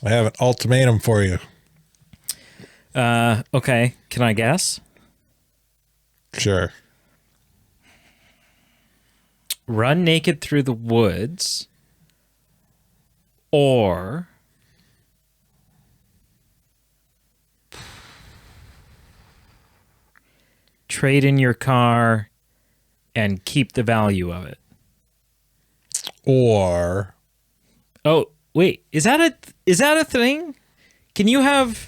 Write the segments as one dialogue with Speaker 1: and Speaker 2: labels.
Speaker 1: I have an ultimatum for you.
Speaker 2: Okay. Can I guess?
Speaker 1: Sure.
Speaker 2: Run naked through the woods, or trade in your car and keep the value of it.
Speaker 1: Or
Speaker 2: Oh, wait, is that a thing? Can you have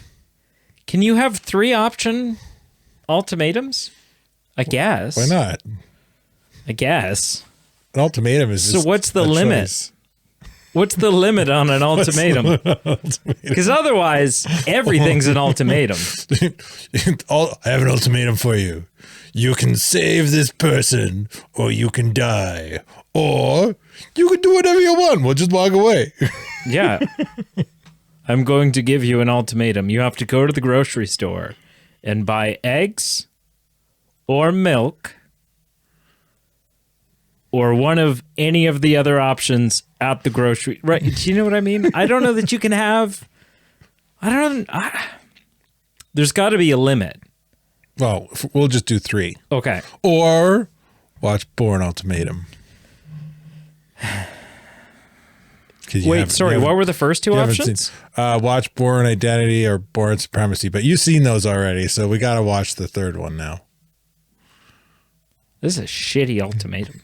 Speaker 2: 3 option ultimatums? I guess.
Speaker 1: why not?
Speaker 2: I guess.
Speaker 1: An ultimatum is
Speaker 2: So
Speaker 1: just
Speaker 2: what's the
Speaker 1: a
Speaker 2: limit?
Speaker 1: choice.
Speaker 2: What's the limit on an ultimatum? Because otherwise, everything's an ultimatum.
Speaker 1: I have an ultimatum for you. You can save this person, or you can die, or you can do whatever you want. We'll just walk away.
Speaker 2: Yeah. I'm going to give you an ultimatum. You have to go to the grocery store and buy eggs or milk or one of any of the other options at the grocery. Right. Do you know what I mean? I don't know that you can have. There's got to be a limit.
Speaker 1: Well, we'll just do 3.
Speaker 2: Okay.
Speaker 1: Or watch Bourne Ultimatum.
Speaker 2: Wait, sorry. What were the first 2 options?
Speaker 1: Watch Bourne Identity or Bourne Supremacy, but you've seen those already, so we got to watch the third one now.
Speaker 2: This is a shitty ultimatum.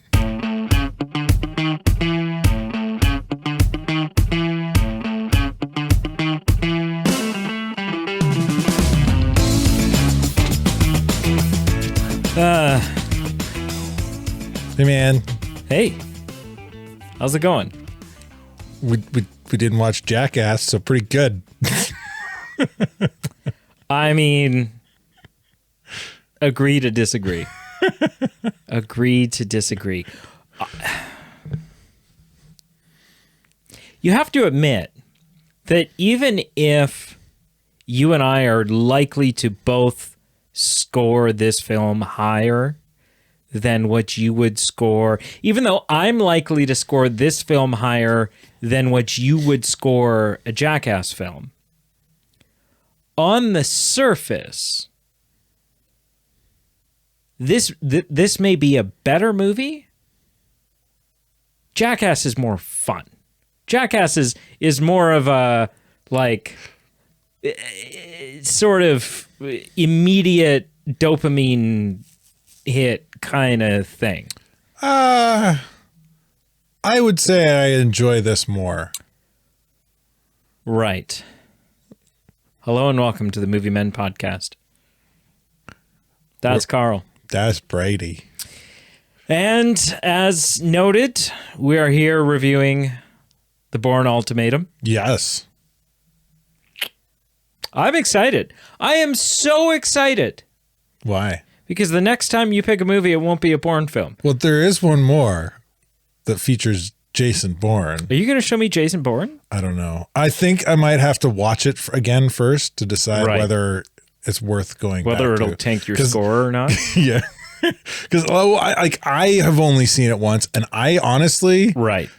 Speaker 1: Hey, man.
Speaker 2: Hey, how's it going?
Speaker 1: We didn't watch Jackass, so pretty good.
Speaker 2: I mean, agree to disagree. Agree to disagree. You have to admit that even if you and I are likely to both score this film higher than what you would score, even though I'm likely to score this film higher than what you would score a Jackass film, on the surface, this may be a better movie. Jackass is more fun. Jackass is more of a, like, sort of immediate dopamine hit kind of thing.
Speaker 1: I would say I enjoy this more.
Speaker 2: Right. Hello and welcome to the Movie Men podcast. That's Carl.
Speaker 1: That's Brady.
Speaker 2: And as noted, we are here reviewing the Bourne Ultimatum.
Speaker 1: Yes.
Speaker 2: I'm excited. I am so excited.
Speaker 1: Why?
Speaker 2: Because the next time you pick a movie, it won't be a Bourne film.
Speaker 1: Well, there is one more that features Jason Bourne.
Speaker 2: Are you going to show me Jason Bourne?
Speaker 1: I don't know. I think I might have to watch it again first to decide
Speaker 2: Right.
Speaker 1: whether it's worth going back
Speaker 2: Whether it'll
Speaker 1: to.
Speaker 2: tank your score or not?
Speaker 1: Yeah. Because I have only seen it once, and I honestly
Speaker 2: Right.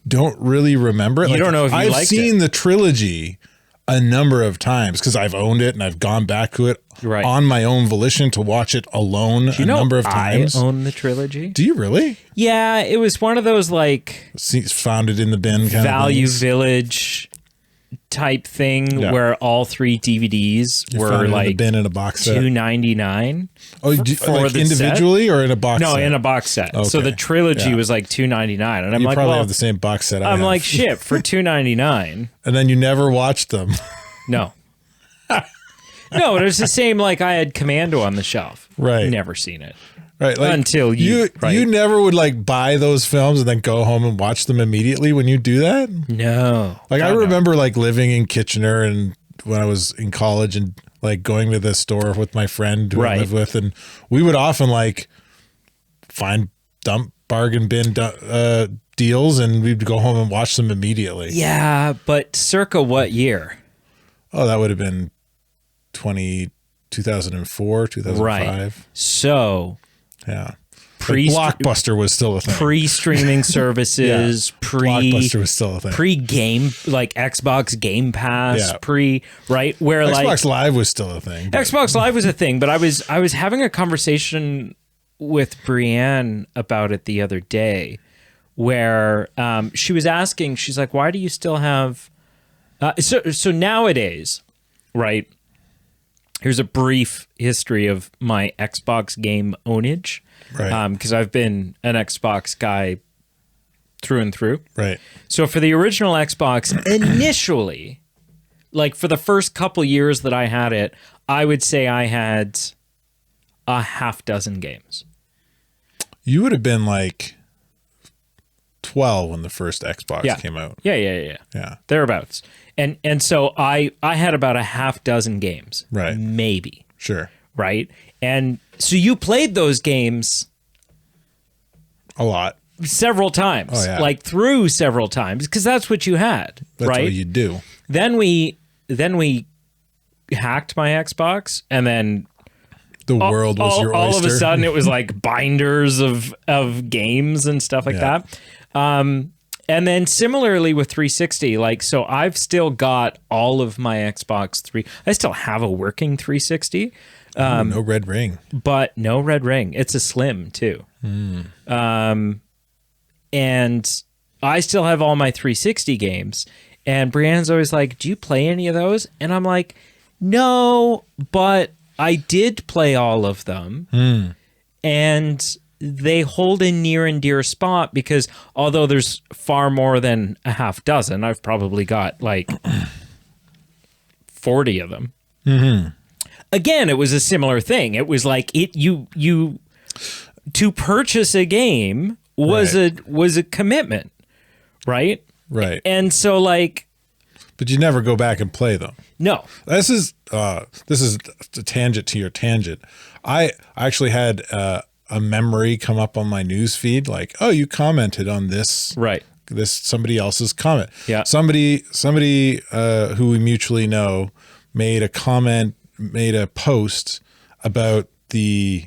Speaker 1: don't really remember it.
Speaker 2: You don't know if you
Speaker 1: I've
Speaker 2: liked
Speaker 1: seen
Speaker 2: it.
Speaker 1: the trilogy a number of times because I've owned it and I've gone back to it
Speaker 2: Right.
Speaker 1: on my own volition to watch it alone a number of times.
Speaker 2: I own the trilogy.
Speaker 1: Do you really?
Speaker 2: Yeah, it was one of those like
Speaker 1: Found it in the bin kind
Speaker 2: Value
Speaker 1: of things?
Speaker 2: Village type thing
Speaker 1: Yeah.
Speaker 2: where all 3 DVDs
Speaker 1: You
Speaker 2: were
Speaker 1: found it in the
Speaker 2: like
Speaker 1: bin in a box set.
Speaker 2: $2.99.
Speaker 1: Oh,
Speaker 2: for
Speaker 1: like
Speaker 2: the
Speaker 1: individually or in a box
Speaker 2: No,
Speaker 1: set?
Speaker 2: in a box set. So
Speaker 1: Okay.
Speaker 2: the trilogy
Speaker 1: Yeah.
Speaker 2: was like $2.99, and I'm
Speaker 1: You
Speaker 2: like,
Speaker 1: probably
Speaker 2: well,
Speaker 1: have the same box set I
Speaker 2: I'm
Speaker 1: have.
Speaker 2: like, shit, for $2.99.
Speaker 1: And then you never watched them.
Speaker 2: No. No, it was the same like I had Commando on the shelf.
Speaker 1: Right.
Speaker 2: Never seen it.
Speaker 1: Right. Like
Speaker 2: Until right.
Speaker 1: you never would like buy those films and then go home and watch them immediately when you do that?
Speaker 2: No.
Speaker 1: Like I
Speaker 2: God, no.
Speaker 1: remember like living in Kitchener and when I was in college and like going to the store with my friend who I
Speaker 2: Right.
Speaker 1: lived with, and we would often like find bargain bin deals and we'd go home and watch them immediately.
Speaker 2: Yeah, but circa what year?
Speaker 1: Oh, that would have been 2004, 2005.
Speaker 2: Right. So
Speaker 1: Yeah. Blockbuster was still a thing.
Speaker 2: Pre-streaming services,
Speaker 1: Blockbuster was still a thing.
Speaker 2: Pre-game, like Xbox Game Pass, right? Where
Speaker 1: Xbox Live was still a thing.
Speaker 2: Xbox Live was a thing, but I was having a conversation with Brienne about it the other day, where she was asking, she's like, why do you still have... So nowadays, right, here's a brief history of my Xbox game ownage,
Speaker 1: right?
Speaker 2: Because I've been an Xbox guy through and through.
Speaker 1: Right.
Speaker 2: So for the original Xbox, initially, like for the first couple years that I had it, I would say I had a half dozen games.
Speaker 1: You would have been like 12 when the first Xbox came out.
Speaker 2: Yeah. Thereabouts. And so I had about a half dozen games.
Speaker 1: Right.
Speaker 2: Maybe.
Speaker 1: Sure.
Speaker 2: Right. And so you played those games
Speaker 1: a lot.
Speaker 2: Several times.
Speaker 1: Oh, yeah.
Speaker 2: Like through several times, because that's what you had.
Speaker 1: That's
Speaker 2: right?
Speaker 1: what you do.
Speaker 2: Then we hacked my Xbox, and then
Speaker 1: the world was your oyster.
Speaker 2: All of a sudden, it was like binders of games and stuff like that. And then similarly with 360, like, so I've still got all of my Xbox 3. I still have a working 360.
Speaker 1: No red ring.
Speaker 2: But no red ring. It's a slim too. And I still have all my 360 games. And Brienne's always like, do you play any of those? And I'm like, no, but I did play all of them. And they hold a near and dear spot because although there's far more than a half dozen, I've probably got like 40 of them. Again, it was a similar thing. It was like you to purchase a game was a commitment, right?
Speaker 1: Right.
Speaker 2: And so like,
Speaker 1: but you never go back and play them.
Speaker 2: No.
Speaker 1: This is a tangent to your tangent. I actually had a memory come up on my news feed, like, oh, you commented on this,
Speaker 2: right?
Speaker 1: This somebody else's comment. Yeah. Somebody who we mutually know made a comment, made a post about the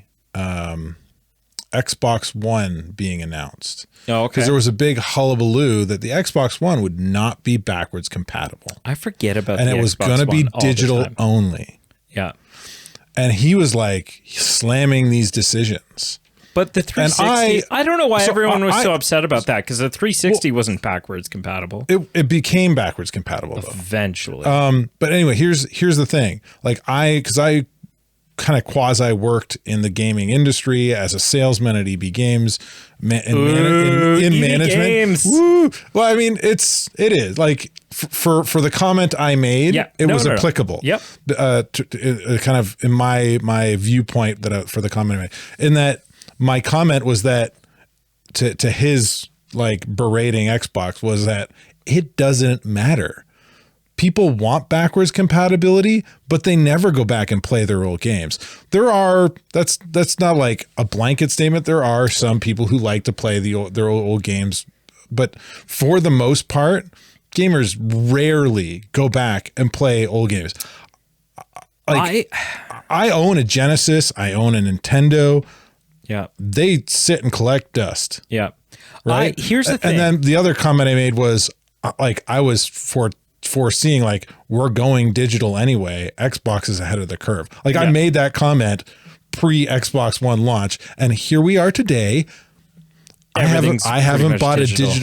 Speaker 1: Xbox One being announced.
Speaker 2: Oh, okay.
Speaker 1: Because there was a big hullabaloo that the Xbox One would not be backwards compatible.
Speaker 2: I forget about
Speaker 1: and
Speaker 2: the
Speaker 1: it was
Speaker 2: Xbox
Speaker 1: going to be
Speaker 2: One
Speaker 1: digital only.
Speaker 2: Yeah.
Speaker 1: And he was like slamming these decisions.
Speaker 2: But the 360, I don't know why everyone was so upset about that, because the 360 wasn't backwards compatible.
Speaker 1: It became backwards compatible though.
Speaker 2: Eventually.
Speaker 1: But anyway, here's the thing. Like because I kind of quasi worked in the gaming industry as a salesman at EB Games in management.
Speaker 2: Games.
Speaker 1: Woo. Well, I mean, it is like for the comment I made, it was applicable.
Speaker 2: Yep.
Speaker 1: Kind of in my viewpoint that for the comment I made, in that my comment was that to his like berating Xbox was that it doesn't matter. People want backwards compatibility, but they never go back and play their old games. That's not like a blanket statement. There are some people who like to play their old games, but for the most part, gamers rarely go back and play old games. Like I own a Genesis, I own a Nintendo.
Speaker 2: Yeah. They
Speaker 1: sit and collect dust.
Speaker 2: Yeah.
Speaker 1: Right.
Speaker 2: Here's the thing.
Speaker 1: And then the other comment I made was like, I was foreseeing like, we're going digital anyway. Xbox is ahead of the curve. Like I made that comment pre Xbox One launch, and here we are today. I haven't bought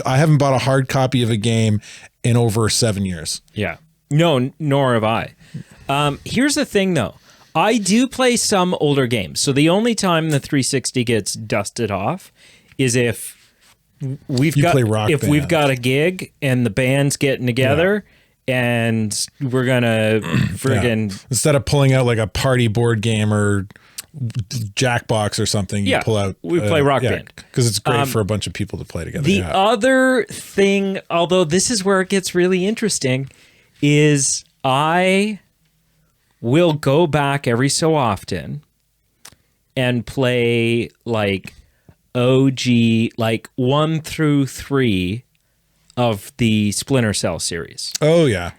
Speaker 1: I haven't bought a hard copy of a game in over 7 years.
Speaker 2: Yeah. No, nor have I. Here's the thing though. I do play some older games. So the only time the 360 gets dusted off is if we've got a gig and the band's getting together and we're gonna friggin'
Speaker 1: instead of pulling out like a party board game or Jackbox or something, you pull out
Speaker 2: we play Rock Band
Speaker 1: because it's great for a bunch of people to play together.
Speaker 2: The other thing, although this is where it gets really interesting, is I will go back every so often and play like OG, like 1 through 3 of the Splinter Cell series.
Speaker 1: Oh yeah.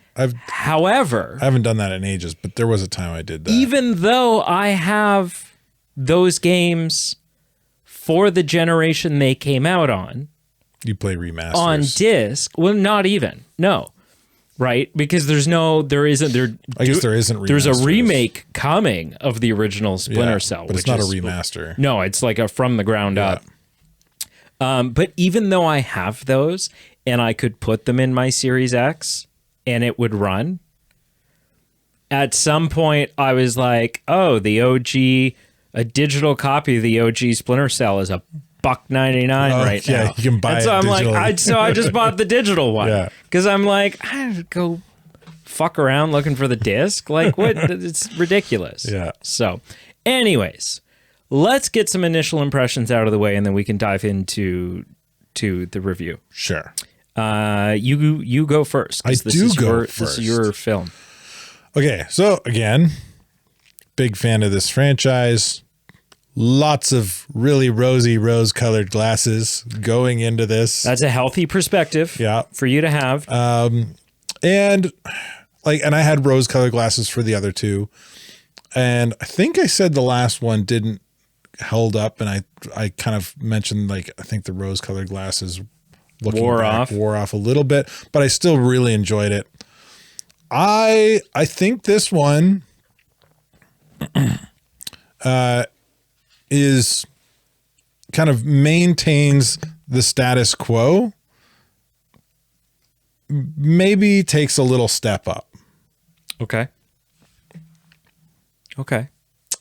Speaker 2: However,
Speaker 1: I haven't done that in ages, but there was a time I did that.
Speaker 2: Even though I have those games for the generation they came out on.
Speaker 1: You play remasters
Speaker 2: on disc. Well, not even. No. Right? Because there isn't
Speaker 1: I guess there isn't remasters.
Speaker 2: There's a remake coming of the original Splinter Cell,
Speaker 1: but it's not a remaster.
Speaker 2: No, it's like a from the ground up. But even though I have those and I could put them in my Series X and it would run, at some point I was like, oh, the OG, a digital copy of the OG Splinter Cell is $1.99 right now.
Speaker 1: Yeah, you can buy
Speaker 2: and so
Speaker 1: it
Speaker 2: I'm
Speaker 1: digitally.
Speaker 2: like, so I just bought the digital one because I'm like, I don't go fuck around looking for the disc. Like, what? It's ridiculous.
Speaker 1: Yeah.
Speaker 2: So, anyways, let's get some initial impressions out of the way, and then we can dive into the review.
Speaker 1: Sure.
Speaker 2: You go first.
Speaker 1: I do go first.
Speaker 2: This is your film.
Speaker 1: Okay, so again, big fan of this franchise. Lots of really rosy, rose-colored glasses going into this.
Speaker 2: That's a healthy perspective for you to have.
Speaker 1: And I had rose-colored glasses for the other two. And I think I said the last one didn't hold up, and I kind of mentioned, like, I think the rose-colored glasses wore off a little bit, but I still really enjoyed it. I think this one is kind of maintains the status quo, maybe takes a little step up.
Speaker 2: Okay.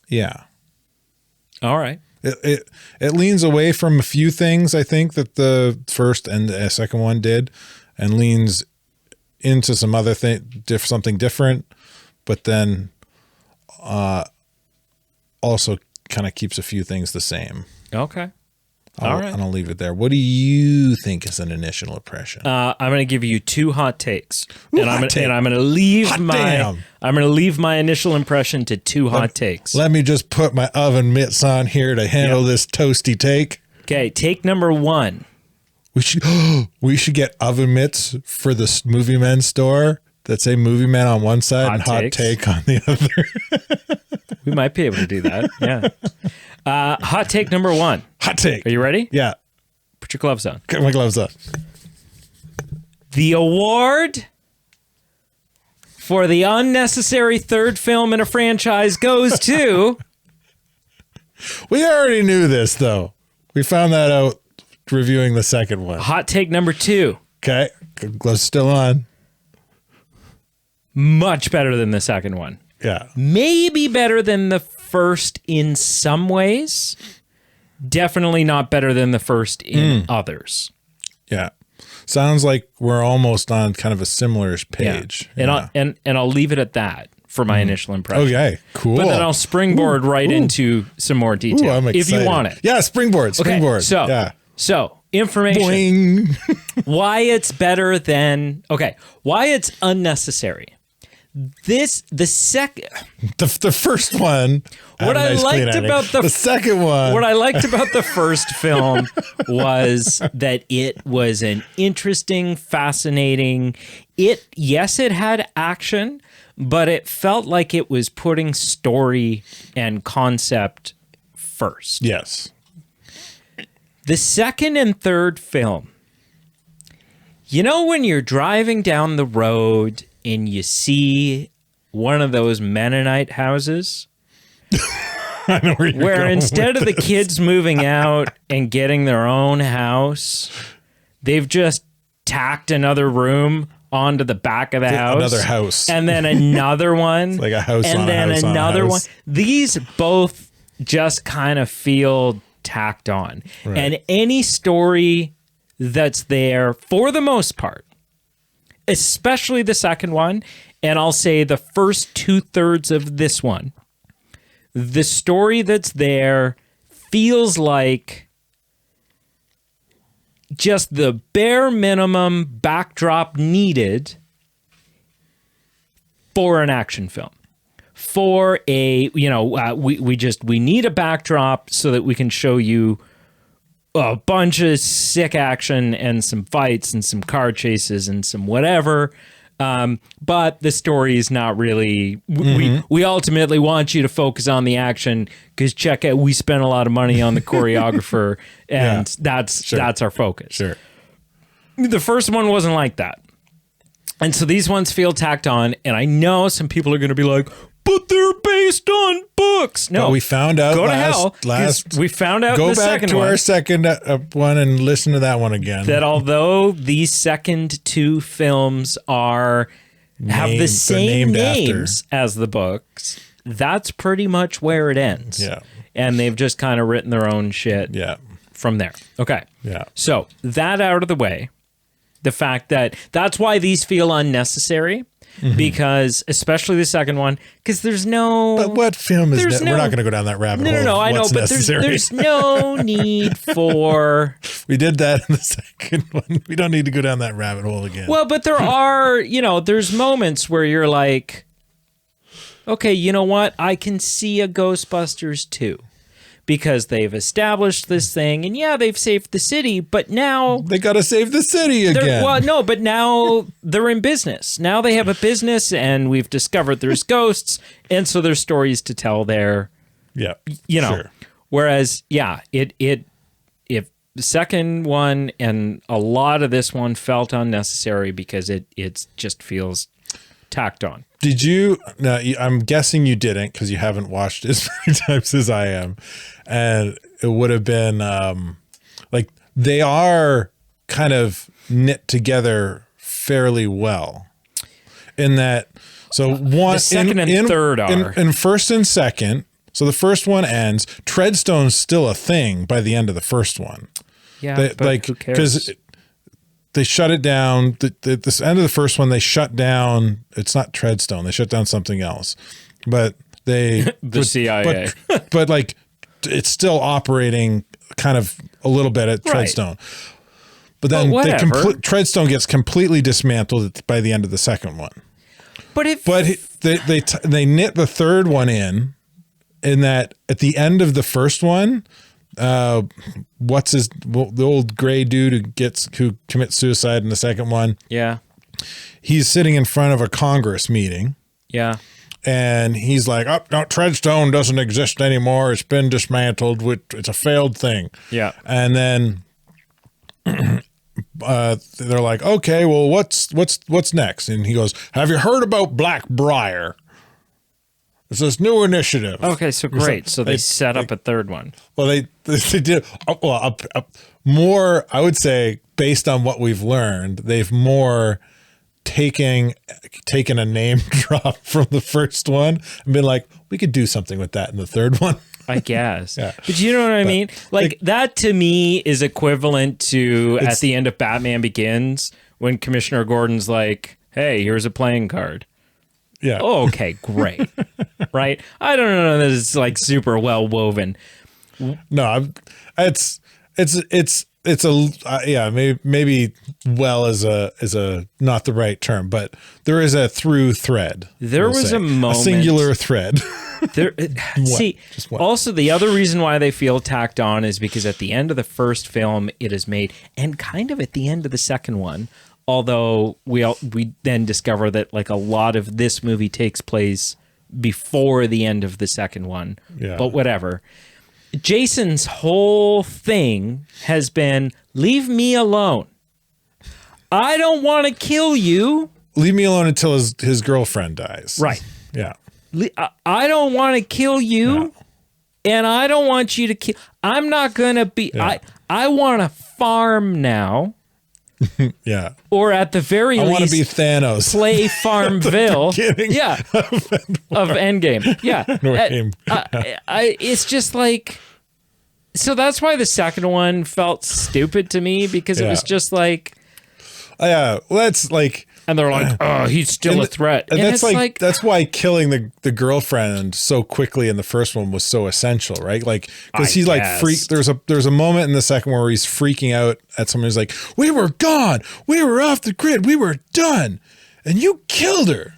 Speaker 1: Yeah.
Speaker 2: All right.
Speaker 1: It leans away from a few things, I think, that the first and the second one did, and leans into some other something different, but then also kind of keeps a few things the same.
Speaker 2: Okay. All right.
Speaker 1: And I'll leave it there. What do you think is an initial impression?
Speaker 2: I'm going to give you two hot takes, and I'm going to leave my initial impression to two hot takes.
Speaker 1: Let me just put my oven mitts on here to handle this toasty take.
Speaker 2: Okay, take number one.
Speaker 1: We should get oven mitts for the Movie Men store that say Movie Men on one side and Hot Take on the other.
Speaker 2: We might be able to do that. Yeah. Hot take number one.
Speaker 1: Hot take.
Speaker 2: Are you ready?
Speaker 1: Yeah.
Speaker 2: Put your gloves on.
Speaker 1: Get my gloves on.
Speaker 2: The award for the unnecessary third film in a franchise goes to...
Speaker 1: We already knew this, though. We found that out reviewing the second one.
Speaker 2: Hot take number two.
Speaker 1: Okay. Gloves still on.
Speaker 2: Much better than the second one.
Speaker 1: Yeah.
Speaker 2: Maybe better than the first in some ways. Definitely not better than the first in others.
Speaker 1: Yeah. Sounds like we're almost on kind of a similar page.
Speaker 2: Yeah. And I'll leave it at that for my initial impression.
Speaker 1: Okay, cool.
Speaker 2: But then I'll springboard into some more detail
Speaker 1: I'm excited.
Speaker 2: if you want it.
Speaker 1: Yeah, springboard.
Speaker 2: Okay, so information.
Speaker 1: Boing.
Speaker 2: Why it's better than why it's unnecessary. The
Speaker 1: first one.
Speaker 2: What I liked about the
Speaker 1: second one.
Speaker 2: What I liked about the first film was that it was an interesting, fascinating. It had action, but it felt like it was putting story and concept first.
Speaker 1: Yes.
Speaker 2: The second and third film. You know when you're driving down the road and you see one of those Mennonite houses
Speaker 1: I know
Speaker 2: where instead of the kids moving out and getting their own house, they've just tacked another room onto the back of the house.
Speaker 1: Another house.
Speaker 2: And then another one.
Speaker 1: Like a house
Speaker 2: and
Speaker 1: on
Speaker 2: then
Speaker 1: a house
Speaker 2: another
Speaker 1: on a
Speaker 2: one.
Speaker 1: house.
Speaker 2: These both just kind of feel tacked on.
Speaker 1: Right.
Speaker 2: And any story that's there, for the most part, especially the second one, and I'll say the first 2/3 of this one, the story that's there feels like just the bare minimum backdrop needed for an action film. For a, we need a backdrop so that we can show you a bunch of sick action and some fights and some car chases and some whatever. But the story is not really. We ultimately want you to focus on the action because check out, we spent a lot of money on the choreographer, and that's our focus.
Speaker 1: Sure.
Speaker 2: The first one wasn't like that, and so these ones feel tacked on. And I know some people are going to be like, "But they're based on books." No,
Speaker 1: but we found out
Speaker 2: go to hell. We found out.
Speaker 1: Go
Speaker 2: in the
Speaker 1: back to our second one and listen to that one again.
Speaker 2: That although these second two films have the same names as the books, that's pretty much where it ends.
Speaker 1: Yeah,
Speaker 2: and they've just kind of written their own shit.
Speaker 1: Yeah.
Speaker 2: From there. Okay.
Speaker 1: Yeah.
Speaker 2: So that out of the way, the fact that's why these feel unnecessary. Because especially the second one, because there's no.
Speaker 1: But what film is that? We're not going to go down that rabbit hole.
Speaker 2: No, I know, but there's no need for.
Speaker 1: We did that in the second one. We don't need to go down that rabbit hole again.
Speaker 2: Well, but there are, there's moments where you're like, okay, you know what? I can see a Ghostbusters 2. Because they've established this thing, and they've saved the city, but now
Speaker 1: they got to save the city again.
Speaker 2: Well, no, but now they're in business. Now they have a business, and we've discovered there's ghosts, and so there's stories to tell there.
Speaker 1: Yeah,
Speaker 2: Sure. Whereas, if the second one and a lot of this one felt unnecessary because it just feels tacked on.
Speaker 1: Did you? No, I'm guessing you didn't because you haven't watched it as many times as I am, and it would have been like they are kind of knit together fairly well, in that. So one,
Speaker 2: the second and third are
Speaker 1: in first and second. So the first one ends. Treadstone's still a thing by the end of the first one.
Speaker 2: Yeah, but who cares? Because
Speaker 1: they shut it down. This end of the first one, they shut down. It's not Treadstone. They shut down something else, but the
Speaker 2: CIA.
Speaker 1: But like, it's still operating kind of a little bit at Treadstone. But then Treadstone gets completely dismantled by the end of the second one.
Speaker 2: But
Speaker 1: they knit the third one in that at the end of the first one. The old gray dude who commits suicide in the second one.
Speaker 2: Yeah.
Speaker 1: He's sitting in front of a Congress meeting.
Speaker 2: Yeah.
Speaker 1: And he's like, "Oh, no, Treadstone doesn't exist anymore. It's been dismantled. It's a failed thing."
Speaker 2: Yeah.
Speaker 1: And then they're like, "Okay, well, what's next?" And he goes, "Have you heard about Blackbriar? It's this new initiative."
Speaker 2: Okay, so great. So they set up a third one.
Speaker 1: Well, they did more. I would say, based on what we've learned, they've more taken a name drop from the first one and been like, we could do something with that in the third one.
Speaker 2: I guess. Yeah. But you know what I mean? Like that to me is equivalent to at the end of Batman Begins when Commissioner Gordon's like, "Hey, here's a playing card."
Speaker 1: Yeah.
Speaker 2: Oh, okay, great. Right? I don't know that it's like super well woven.
Speaker 1: No, it's maybe well is a not the right term, but there is a through thread.
Speaker 2: There was a moment,
Speaker 1: a singular thread.
Speaker 2: Also the other reason why they feel tacked on is because at the end of the first film it is made, and kind of at the end of the second one. Although we then discover that like a lot of this movie takes place before the end of the second one.
Speaker 1: Yeah.
Speaker 2: But whatever. Jason's whole thing has been, leave me alone. I don't want to kill you.
Speaker 1: Leave me alone until his girlfriend dies.
Speaker 2: Right.
Speaker 1: Yeah.
Speaker 2: I don't want to kill you. No. And I don't want you to kill. I'm not going to be. Yeah. I want to farm now.
Speaker 1: Yeah.
Speaker 2: Or at the very least,
Speaker 1: I want to be Thanos.
Speaker 2: Play Farmville.
Speaker 1: Yeah.
Speaker 2: Of Endgame. Yeah. It's just like, so that's why the second one felt stupid to me, because it was just like,
Speaker 1: yeah, well, that's like,
Speaker 2: and they're like, oh, he's still a threat.
Speaker 1: And that's like that's why killing the girlfriend so quickly in the first one was so essential, right? Like, because he's like there's a moment in the second one where he's freaking out at someone who's like, "We were gone, we were off the grid, we were done, and you killed her."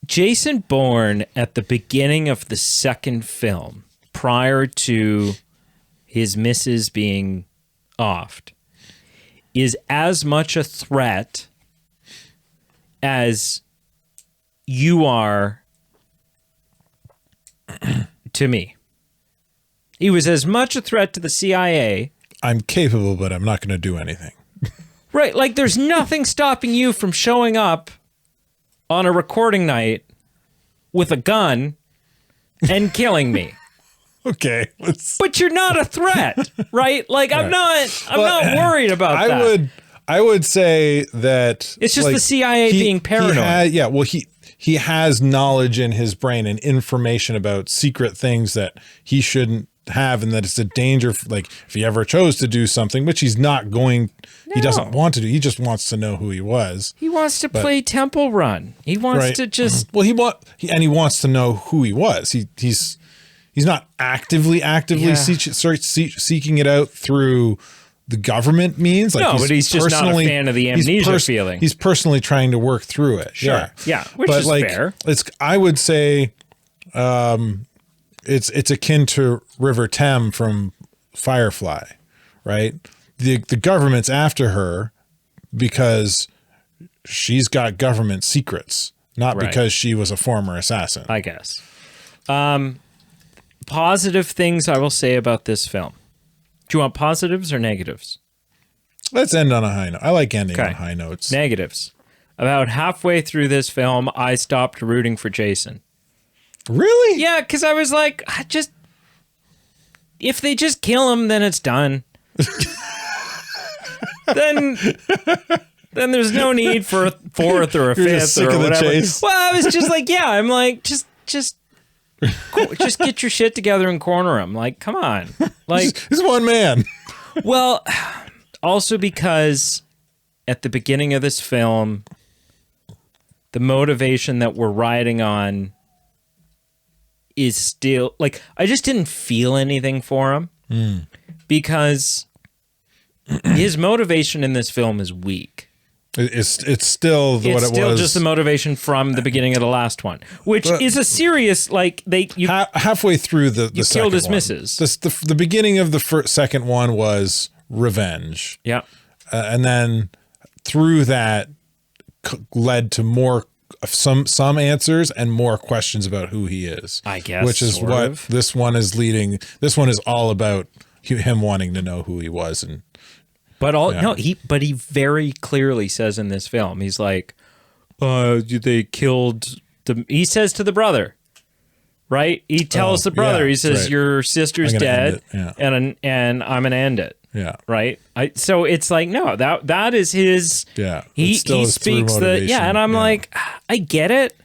Speaker 2: Jason Bourne at the beginning of the second film, prior to his missus being offed, is as much a threat as you are to me. He was as much a threat to the CIA.
Speaker 1: I'm capable, but I'm not going to do anything.
Speaker 2: Right, like there's nothing stopping you from showing up on a recording night with a gun and killing me.
Speaker 1: Okay.
Speaker 2: But you're not a threat, right? Like I'm not worried about that.
Speaker 1: I would say that
Speaker 2: it's just the CIA being paranoid.
Speaker 1: He has knowledge in his brain and information about secret things that he shouldn't have, and that it's a danger. Like if he ever chose to do something, which he's not going, he doesn't want to do. He just wants to know who he was.
Speaker 2: He wants to play Temple Run. He wants to just
Speaker 1: he wants to know who he was. He's not actively seeking it out through the government means. Like
Speaker 2: but he's just not a fan of the amnesia feeling.
Speaker 1: He's personally trying to work through it.
Speaker 2: Sure. Yeah. Which is fair.
Speaker 1: I would say, it's akin to River Tem from Firefly, right? The government's after her because she's got government secrets, not because she was a former assassin.
Speaker 2: I guess. Positive things I will say about this film. Do you want positives or negatives?
Speaker 1: Let's end on a high note. I like ending on high notes.
Speaker 2: Negatives. About halfway through this film, I stopped rooting for Jason.
Speaker 1: Really?
Speaker 2: Yeah, because I was like, if they just kill him, then it's done. then there's no need for a fourth or a fifth or whatever. Well, I was just like, I'm like, just get your shit together and corner him. Like, come on. Like,
Speaker 1: he's one man.
Speaker 2: Well, also because at the beginning of this film, the motivation that we're riding on is still like, I just didn't feel anything for him because his motivation in this film is weak.
Speaker 1: It's still what it was.
Speaker 2: It's still just the motivation from the beginning of the last one, which is a serious, like,
Speaker 1: halfway through the
Speaker 2: you
Speaker 1: second
Speaker 2: killed his
Speaker 1: one.
Speaker 2: missus.
Speaker 1: The beginning of the second one was revenge.
Speaker 2: Yeah.
Speaker 1: And then through that led to more some answers and more questions about who he is.
Speaker 2: I guess.
Speaker 1: Which is what this one is leading. This one is all about him wanting to know who he was. And
Speaker 2: he very clearly says in this film, he's like, they killed he says to the brother, right? He tells the brother, he says, your sister's dead and I'm gonna end it.
Speaker 1: Yeah.
Speaker 2: Right. So it's like, no, that is his.
Speaker 1: Yeah.
Speaker 2: He speaks and I'm like, I get it.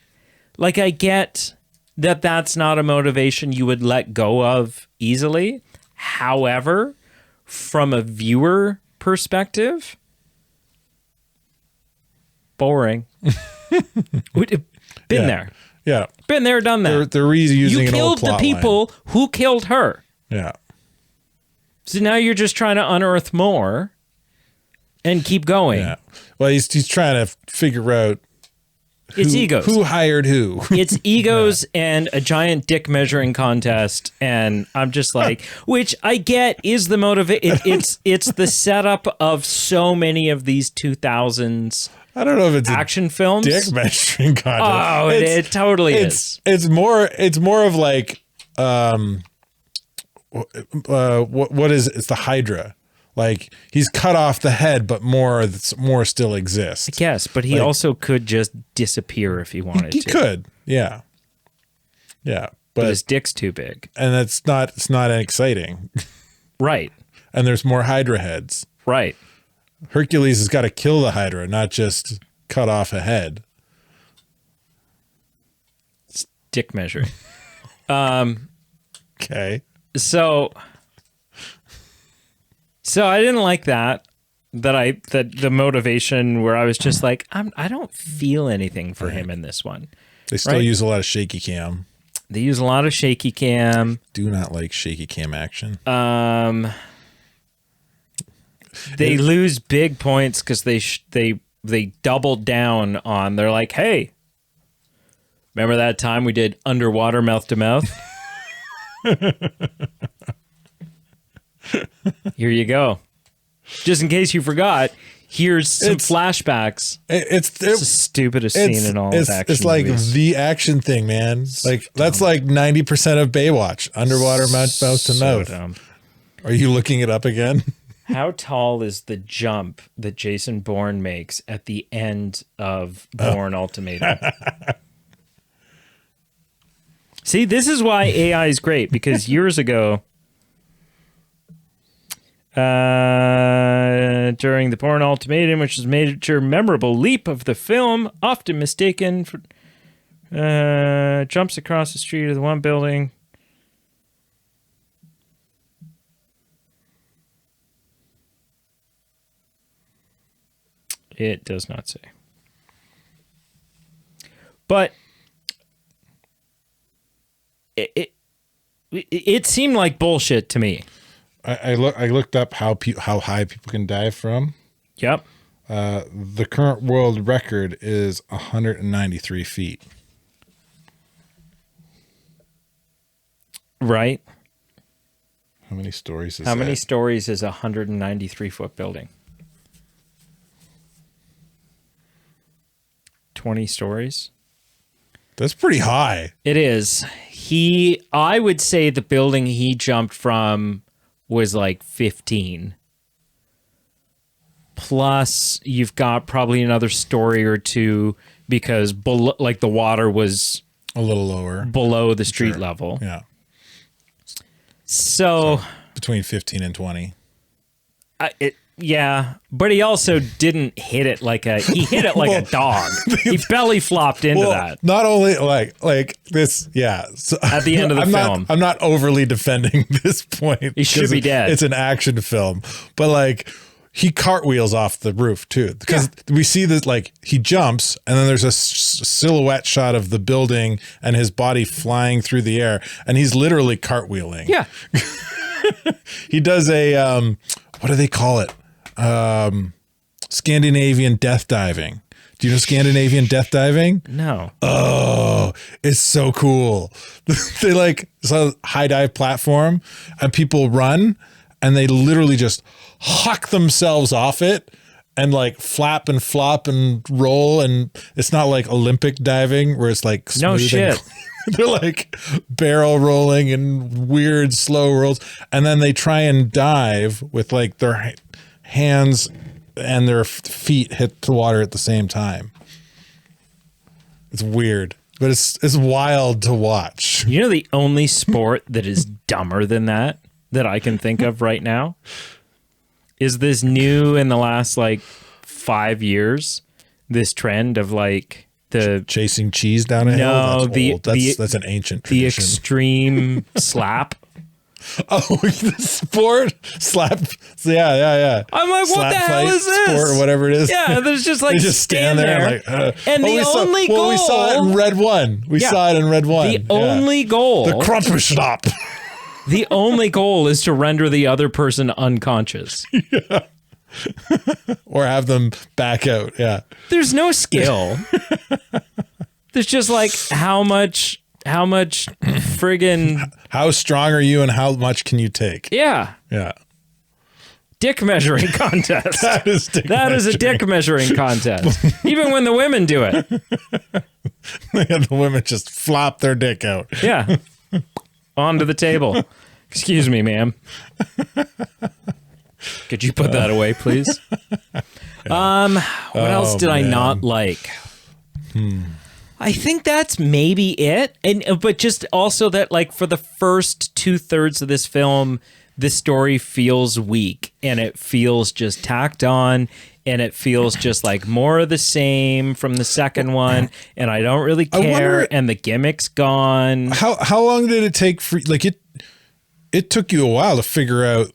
Speaker 2: Like, I get that that's not a motivation you would let go of easily. However, from a viewer perspective, boring. Been there.
Speaker 1: Yeah.
Speaker 2: Been there, done that.
Speaker 1: They're reusing
Speaker 2: an old plot line. You killed the people who killed her.
Speaker 1: Yeah.
Speaker 2: So now you're just trying to unearth more and keep going.
Speaker 1: Yeah. Well, he's trying to figure out
Speaker 2: it's egos.
Speaker 1: Who hired who?
Speaker 2: It's egos and a giant dick measuring contest, and I'm just like, which I get is the it's the setup of so many of these 2000s.
Speaker 1: I don't know if it's
Speaker 2: action films.
Speaker 1: Dick measuring contest.
Speaker 2: Oh, it totally is.
Speaker 1: It's more of like what is it? It's the Hydra. Like, he's cut off the head, but more still exists.
Speaker 2: Yes, but he also could just disappear if he wanted to.
Speaker 1: He could, yeah.
Speaker 2: But his dick's too big,
Speaker 1: and it's not exciting,
Speaker 2: right?
Speaker 1: And there's more Hydra heads,
Speaker 2: right?
Speaker 1: Hercules has got to kill the Hydra, not just cut off a head.
Speaker 2: It's dick measuring.
Speaker 1: Okay.
Speaker 2: So I didn't like that the motivation where I was just like, I don't feel anything for him in this one.
Speaker 1: They still use a lot of shaky cam.
Speaker 2: They use a lot of shaky cam.
Speaker 1: Do not like shaky cam action.
Speaker 2: They lose big points because they doubled down on. They're like, hey, remember that time we did underwater mouth to mouth? Here you go. Just in case you forgot, here's some flashbacks.
Speaker 1: It's
Speaker 2: the stupidest scene in all of action
Speaker 1: It's like
Speaker 2: movies.
Speaker 1: the action thing, man. Like that's like 90% of Baywatch. Underwater mouth to mouth.
Speaker 2: Dumb.
Speaker 1: Are you looking it up again?
Speaker 2: How tall is the jump that Jason Bourne makes at the end of Bourne Ultimatum? See, this is why AI is great, because years ago, during the Bourne Ultimatum, which was a major memorable leap of the film, often mistaken for jumps across the street of the one building. It does not say. But it seemed like bullshit to me.
Speaker 1: I looked up how high people can dive from.
Speaker 2: Yep.
Speaker 1: The current world record is 193 feet.
Speaker 2: Right.
Speaker 1: How many stories is
Speaker 2: How
Speaker 1: that?
Speaker 2: many stories is a 193-foot building? 20 stories.
Speaker 1: That's pretty high.
Speaker 2: It is. I would say the building he jumped from was like 15. Plus, you've got probably another story or two because the water was
Speaker 1: A little lower.
Speaker 2: below the street level.
Speaker 1: Yeah.
Speaker 2: So
Speaker 1: Between 15 and 20.
Speaker 2: Yeah, but he also didn't hit it he hit it like a dog. He belly flopped into that.
Speaker 1: Not only like this, yeah. So,
Speaker 2: At the end of the film.
Speaker 1: I'm not overly defending this point.
Speaker 2: He should be dead.
Speaker 1: It's an action film, but like he cartwheels off the roof too, because we see that like he jumps and then there's a silhouette shot of the building and his body flying through the air, and he's literally cartwheeling.
Speaker 2: Yeah.
Speaker 1: He does a what do they call it? Scandinavian death diving. Do you know Scandinavian death diving?
Speaker 2: No.
Speaker 1: Oh, it's so cool. They it's a high dive platform and people run and they literally just huck themselves off it and like flap and flop and roll, and it's not like Olympic diving where it's like smooth.
Speaker 2: No shit.
Speaker 1: They're like barrel rolling and weird slow rolls, and then they try and dive with like their hands and their feet hit the water at the same time. It's weird, but it's wild to watch.
Speaker 2: You know the only sport that is dumber than that I can think of right now is this new in the last like 5 years, this trend of like the
Speaker 1: chasing cheese down a hill. That's an ancient tradition.
Speaker 2: The extreme slap.
Speaker 1: Oh, the sport slap. Yeah.
Speaker 2: I'm like, what the hell is this?
Speaker 1: Sport or whatever it is.
Speaker 2: Yeah, there's just like
Speaker 1: they just stand there like.
Speaker 2: And the only goal.
Speaker 1: We saw it in Red One. We saw it in Red One.
Speaker 2: The only goal.
Speaker 1: The Krampusschnapp.
Speaker 2: The only goal is to render the other person unconscious.
Speaker 1: Yeah. Or have them back out. Yeah.
Speaker 2: There's no skill. There's just like how much friggin'
Speaker 1: how strong are you and how much can you take?
Speaker 2: Yeah.
Speaker 1: Yeah.
Speaker 2: Dick measuring contest.
Speaker 1: That is
Speaker 2: a dick measuring contest. Even when the women do it.
Speaker 1: The women just flop their dick out.
Speaker 2: Yeah. Onto the table. Excuse me, ma'am. Could you put that away, please? What else did I not like? I think that's maybe it. But just also that like for the first 2/3 of this film, the story feels weak and it feels just tacked on and it feels just like more of the same from the second one, and I don't really care, and the gimmick's gone.
Speaker 1: How long did it take for like it took you a while to figure out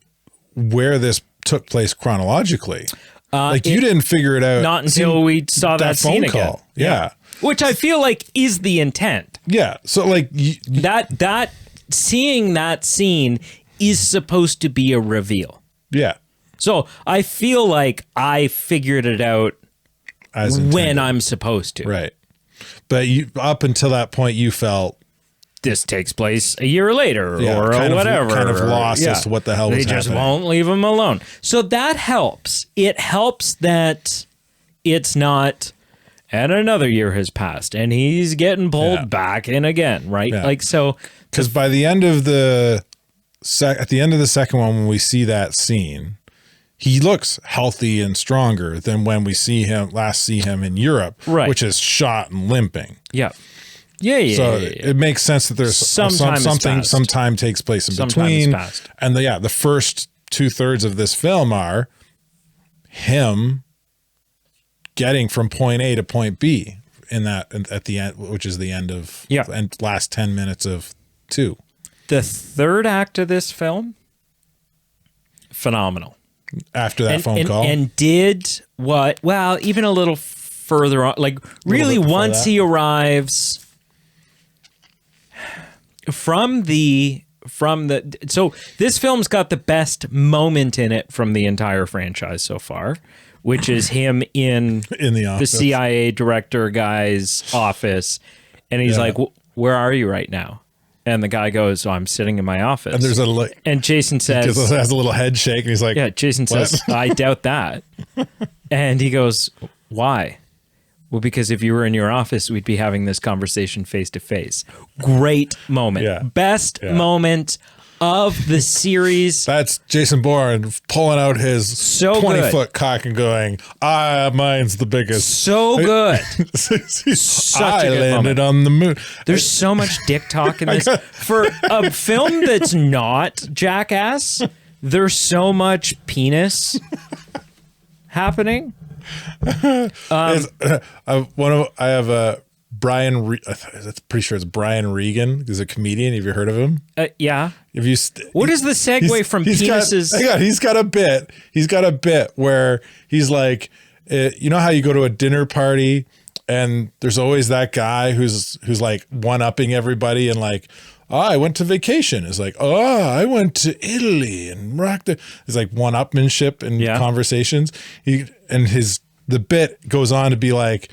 Speaker 1: where this took place chronologically. Like you didn't figure it out.
Speaker 2: Not until we saw that
Speaker 1: phone
Speaker 2: scene
Speaker 1: call.
Speaker 2: again.
Speaker 1: Yeah.
Speaker 2: Which I feel like is the intent.
Speaker 1: Yeah. So like
Speaker 2: that seeing that scene is supposed to be a reveal.
Speaker 1: Yeah.
Speaker 2: So I feel like I figured it out when I'm supposed to.
Speaker 1: Right. But you up until that point you felt
Speaker 2: this takes place a year later or
Speaker 1: kind
Speaker 2: whatever.
Speaker 1: Kind of lost as to what the hell was happening.
Speaker 2: They just won't leave him alone. So that helps. It helps that it's not, and another year has passed, and he's getting pulled back in again, right?
Speaker 1: Yeah.
Speaker 2: Like, so.
Speaker 1: Because by the end of the at the end of the second one, when we see that scene, he looks healthy and stronger than when we see him in Europe,
Speaker 2: right,
Speaker 1: which is shot and limping.
Speaker 2: Yeah. So
Speaker 1: it makes sense that there's some time takes place in between. And the first 2/3 of this film are him getting from point A to point B at the end, which is the end of and last 10 minutes of 2.
Speaker 2: The third act of this film, phenomenal.
Speaker 1: After that phone call.
Speaker 2: And did what, well, even a little further on, like really once he arrives so this film's got the best moment in it from the entire franchise so far, which is him in
Speaker 1: the office,
Speaker 2: the CIA director guy's office, and he's like, "Where are you right now?" And the guy goes, "Oh, I'm sitting in my office." And Jason says,
Speaker 1: he has a little head shake, and he's like,
Speaker 2: "Yeah." Jason says, "I doubt that." And he goes, "Why?" "Well, because if you were in your office, we'd be having this conversation face to face." Great moment.
Speaker 1: Yeah.
Speaker 2: Best moment of the series.
Speaker 1: That's Jason Bourne pulling out his 20-foot cock and going, mine's the biggest.
Speaker 2: So good.
Speaker 1: I landed on the moon.
Speaker 2: There's so much dick talk in this. For a film that's not Jackass, there's so much penis happening.
Speaker 1: I have a Brian. I'm pretty sure it's Brian Regan. He's a comedian. Have you heard of him?
Speaker 2: Yeah.
Speaker 1: Have you?
Speaker 2: What is the segue from penises?
Speaker 1: He's got a bit. He's got a bit where he's like, you know how you go to a dinner party and there's always that guy who's like one-upping everybody and like, "Oh, I went to vacation." It's like, "Oh, I went to Italy and rocked it." It's like one-upmanship in conversations. The bit goes on to be like,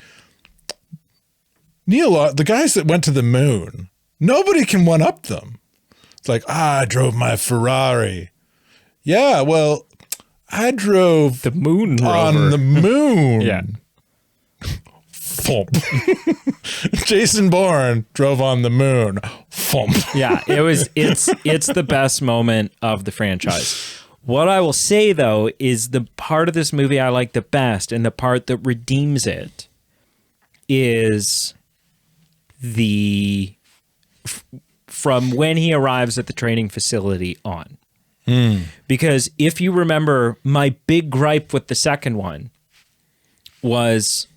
Speaker 1: "Neil, the guys that went to the moon, nobody can one-up them." It's like, "I drove my Ferrari." "Yeah, well, I drove
Speaker 2: the moon rover
Speaker 1: on the moon."
Speaker 2: Yeah.
Speaker 1: Thump. Jason Bourne drove on the moon. Thump.
Speaker 2: Yeah, it's the best moment of the franchise. What I will say though is the part of this movie I like the best, and the part that redeems it, is from when he arrives at the training facility on. Because if you remember, my big gripe with the second one was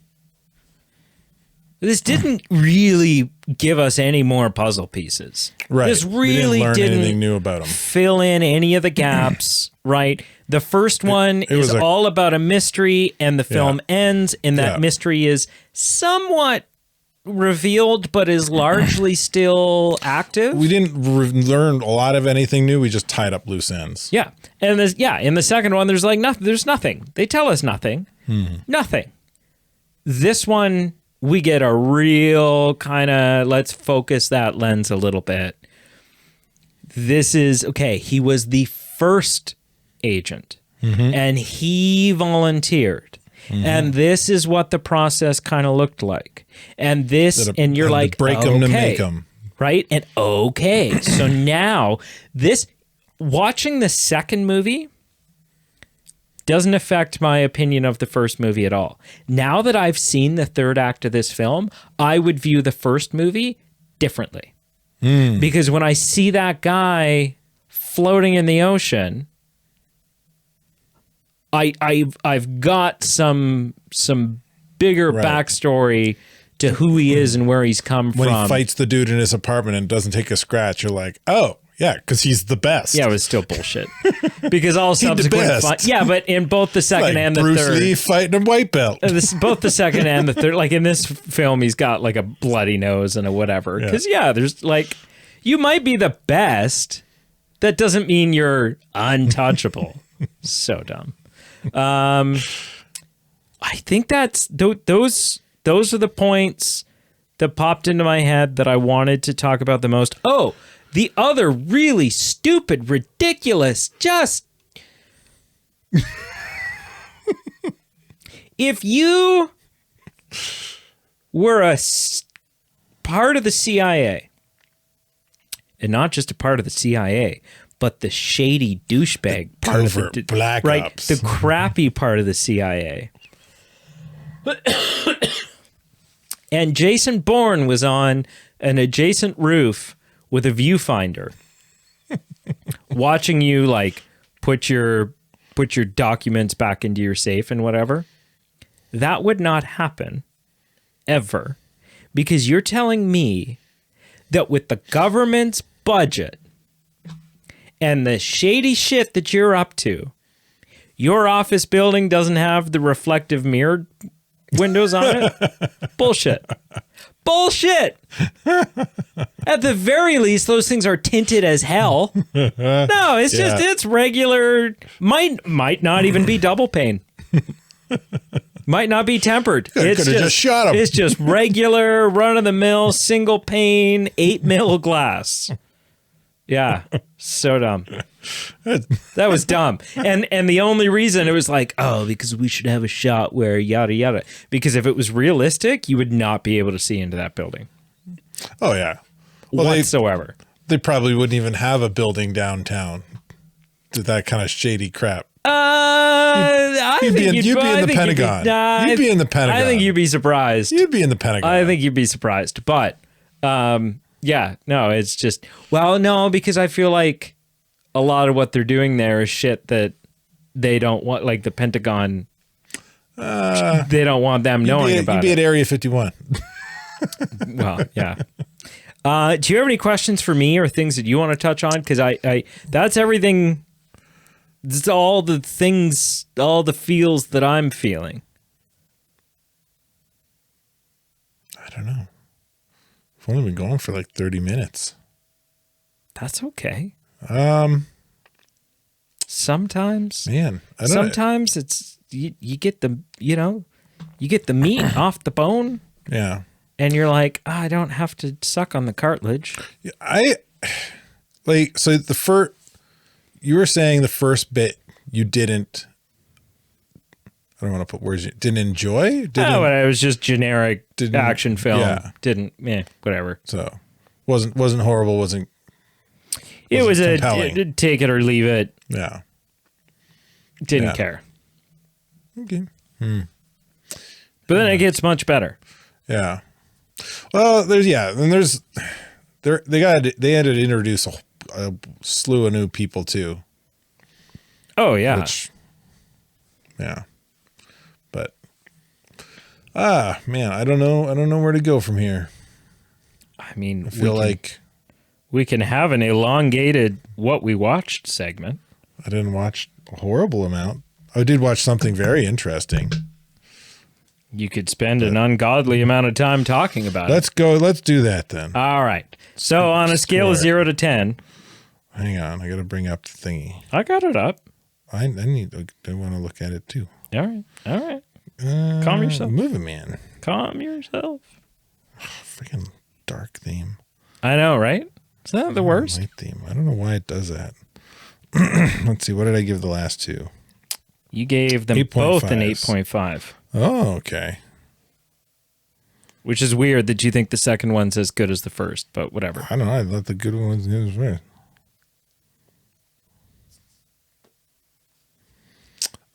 Speaker 2: this didn't really give us any more puzzle pieces.
Speaker 1: Right.
Speaker 2: This really
Speaker 1: didn't learn anything new about him.
Speaker 2: Fill in any of the gaps, right? The first one is all about a mystery, and the film ends, and that mystery is somewhat revealed, but is largely still active.
Speaker 1: We didn't learn a lot of anything new. We just tied up loose ends.
Speaker 2: Yeah. And in the second one, there's like nothing. There's nothing. They tell us nothing. Nothing. This one, we get a real kind of, let's focus that lens a little bit. This is, okay, he was the first agent, and he volunteered. And this is what the process kind of looked like. And this, and you're like,
Speaker 1: break them to make them.
Speaker 2: Right? And okay, so now watching the second movie doesn't affect my opinion of the first movie at all. Now that I've seen the third act of this film, I would view the first movie differently. Because when I see that guy floating in the ocean, I've got some bigger backstory to who he is and where he's come from.
Speaker 1: When he fights the dude in his apartment and doesn't take a scratch, you're like, oh, yeah, because he's the best.
Speaker 2: Yeah, it was still bullshit. Because all subsequent but in both the second and the
Speaker 1: Bruce
Speaker 2: third,
Speaker 1: Lee fighting a white belt.
Speaker 2: Both the second and the third, like in this film, he's got like a bloody nose and a whatever. Because there's like, you might be the best. That doesn't mean you're untouchable. So dumb. I think that's those are the points that popped into my head that I wanted to talk about the most. Oh, the other really stupid, ridiculous, just... If you were part of the CIA, and not just a part of the CIA, but the shady douchebag part of the
Speaker 1: Black Ops.
Speaker 2: the crappy part of the CIA. And Jason Bourne was on an adjacent roof with a viewfinder, watching you like put your documents back into your safe and whatever. That would not happen ever, because you're telling me that with the government's budget and the shady shit that you're up to, your office building doesn't have the reflective mirror windows on it? Bullshit. Bullshit. At the very least, those things are tinted as hell. No, it's just, it's regular, might not even be double pane. Might not be tempered.
Speaker 1: Could have just shot him.
Speaker 2: It's just regular, run-of-the-mill, single pane, 8 mil glass. Yeah, so dumb. That was dumb. And the only reason it was like, oh, because we should have a shot where yada yada. Because if it was realistic, you would not be able to see into that building.
Speaker 1: Oh yeah, well,
Speaker 2: whatsoever.
Speaker 1: They probably wouldn't even have a building downtown to that kind of shady crap.
Speaker 2: You'd be in the
Speaker 1: Pentagon. You'd be in the Pentagon.
Speaker 2: I think you'd be surprised.
Speaker 1: You'd be in the Pentagon.
Speaker 2: I think you'd be surprised. But yeah, no, it's just, well, no, because I feel like a lot of what they're doing there is shit that they don't want, like the Pentagon. They don't want them knowing about it.
Speaker 1: You'd be at Area 51.
Speaker 2: Well, yeah. Do you have any questions for me or things that you want to touch on? Because I that's everything. It's all the things, all the feels that I'm feeling.
Speaker 1: I don't know. We've only been going for like 30 minutes.
Speaker 2: That's okay.
Speaker 1: I
Speaker 2: Sometimes,
Speaker 1: don't
Speaker 2: sometimes it's you get the you get the meat off the bone.
Speaker 1: Yeah.
Speaker 2: And you're like, oh, I don't have to suck on the cartilage.
Speaker 1: So you were saying the first bit you didn't, I don't want to put words, didn't enjoy?
Speaker 2: No, but it was just generic action film.
Speaker 1: Yeah.
Speaker 2: Whatever.
Speaker 1: So wasn't horrible, wasn't
Speaker 2: it was
Speaker 1: compelling.
Speaker 2: a take it or leave it.
Speaker 1: Yeah.
Speaker 2: Didn't care.
Speaker 1: Okay.
Speaker 2: But then it gets much better.
Speaker 1: Yeah. Well, they had to introduce a slew of new people too.
Speaker 2: Oh yeah.
Speaker 1: But man, I don't know where to go from here.
Speaker 2: I mean,
Speaker 1: I feel like
Speaker 2: we can have an elongated what we watched segment.
Speaker 1: I didn't watch a horrible amount. I did watch something very interesting.
Speaker 2: You could spend an ungodly amount of time talking about it.
Speaker 1: Let's do that then.
Speaker 2: All right. So on a scale of 0 to 10.
Speaker 1: Hang on. I got to bring up the thingy.
Speaker 2: I got it up.
Speaker 1: I want to look at it too.
Speaker 2: All right. Calm yourself.
Speaker 1: Movie Man.
Speaker 2: Calm yourself.
Speaker 1: Freaking dark theme.
Speaker 2: I know, right? Is that the worst?
Speaker 1: Light theme. I don't know why it does that. Let's see. What did I give the last two?
Speaker 2: You gave them both an 8.5.
Speaker 1: Oh, okay.
Speaker 2: Which is weird that you think the second one's as good as the first, but whatever.
Speaker 1: I don't know. I thought the good ones good as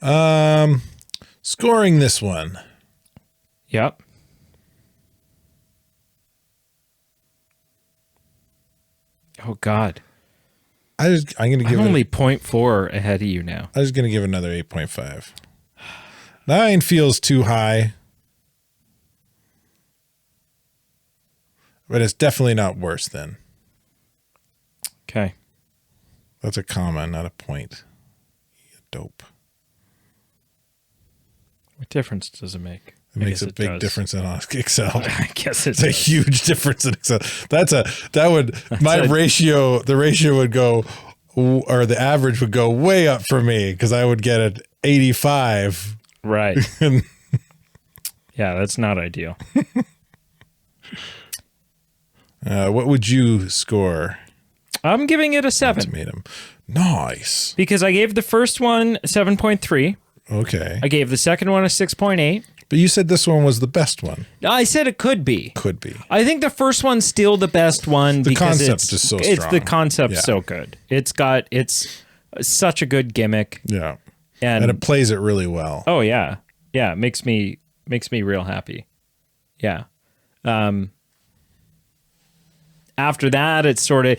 Speaker 1: first. Scoring this one.
Speaker 2: Yep. Oh God.
Speaker 1: I'm gonna give
Speaker 2: only 0.4 ahead of you now.
Speaker 1: I was gonna give another 8.5. 9 feels too high. But it's definitely not worse than.
Speaker 2: Okay.
Speaker 1: That's a comma, not a point. You dope.
Speaker 2: What difference does it make?
Speaker 1: It makes a big difference in Excel.
Speaker 2: I guess it's
Speaker 1: a huge difference in Excel. The ratio would go, or the average would go way up for me because I would get an 85.
Speaker 2: Right. Yeah, that's not ideal.
Speaker 1: What would you score?
Speaker 2: I'm giving it a 7.
Speaker 1: Ultimatum. Nice.
Speaker 2: Because I gave the first one a 7.3.
Speaker 1: Okay.
Speaker 2: I gave the second one a 6.8.
Speaker 1: But you said this one was the best one.
Speaker 2: I said it could be.
Speaker 1: Could be.
Speaker 2: I think the first one's still the best one
Speaker 1: The
Speaker 2: because
Speaker 1: concept is so strong.
Speaker 2: it's the concept's
Speaker 1: Yeah.
Speaker 2: so good. It's such a good gimmick.
Speaker 1: Yeah.
Speaker 2: And
Speaker 1: it plays it really well.
Speaker 2: oh yeah. Yeah, it makes me real happy. Yeah. After that, it's sort of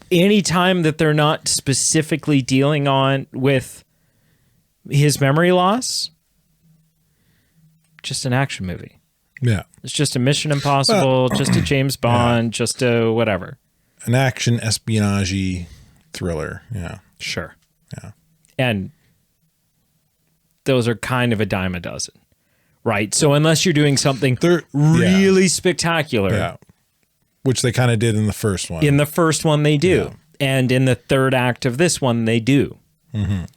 Speaker 2: any time that they're not specifically dealing on with his memory loss, just an action movie.
Speaker 1: Yeah.
Speaker 2: It's just a Mission Impossible, just a James Bond, just a whatever.
Speaker 1: An action espionage thriller. Yeah.
Speaker 2: Sure.
Speaker 1: Yeah.
Speaker 2: And those are kind of a dime a dozen, right? So unless you're doing something really spectacular,
Speaker 1: Yeah. Which they kind of did in the first one.
Speaker 2: in the first one they do. And in the third act of this one, they do.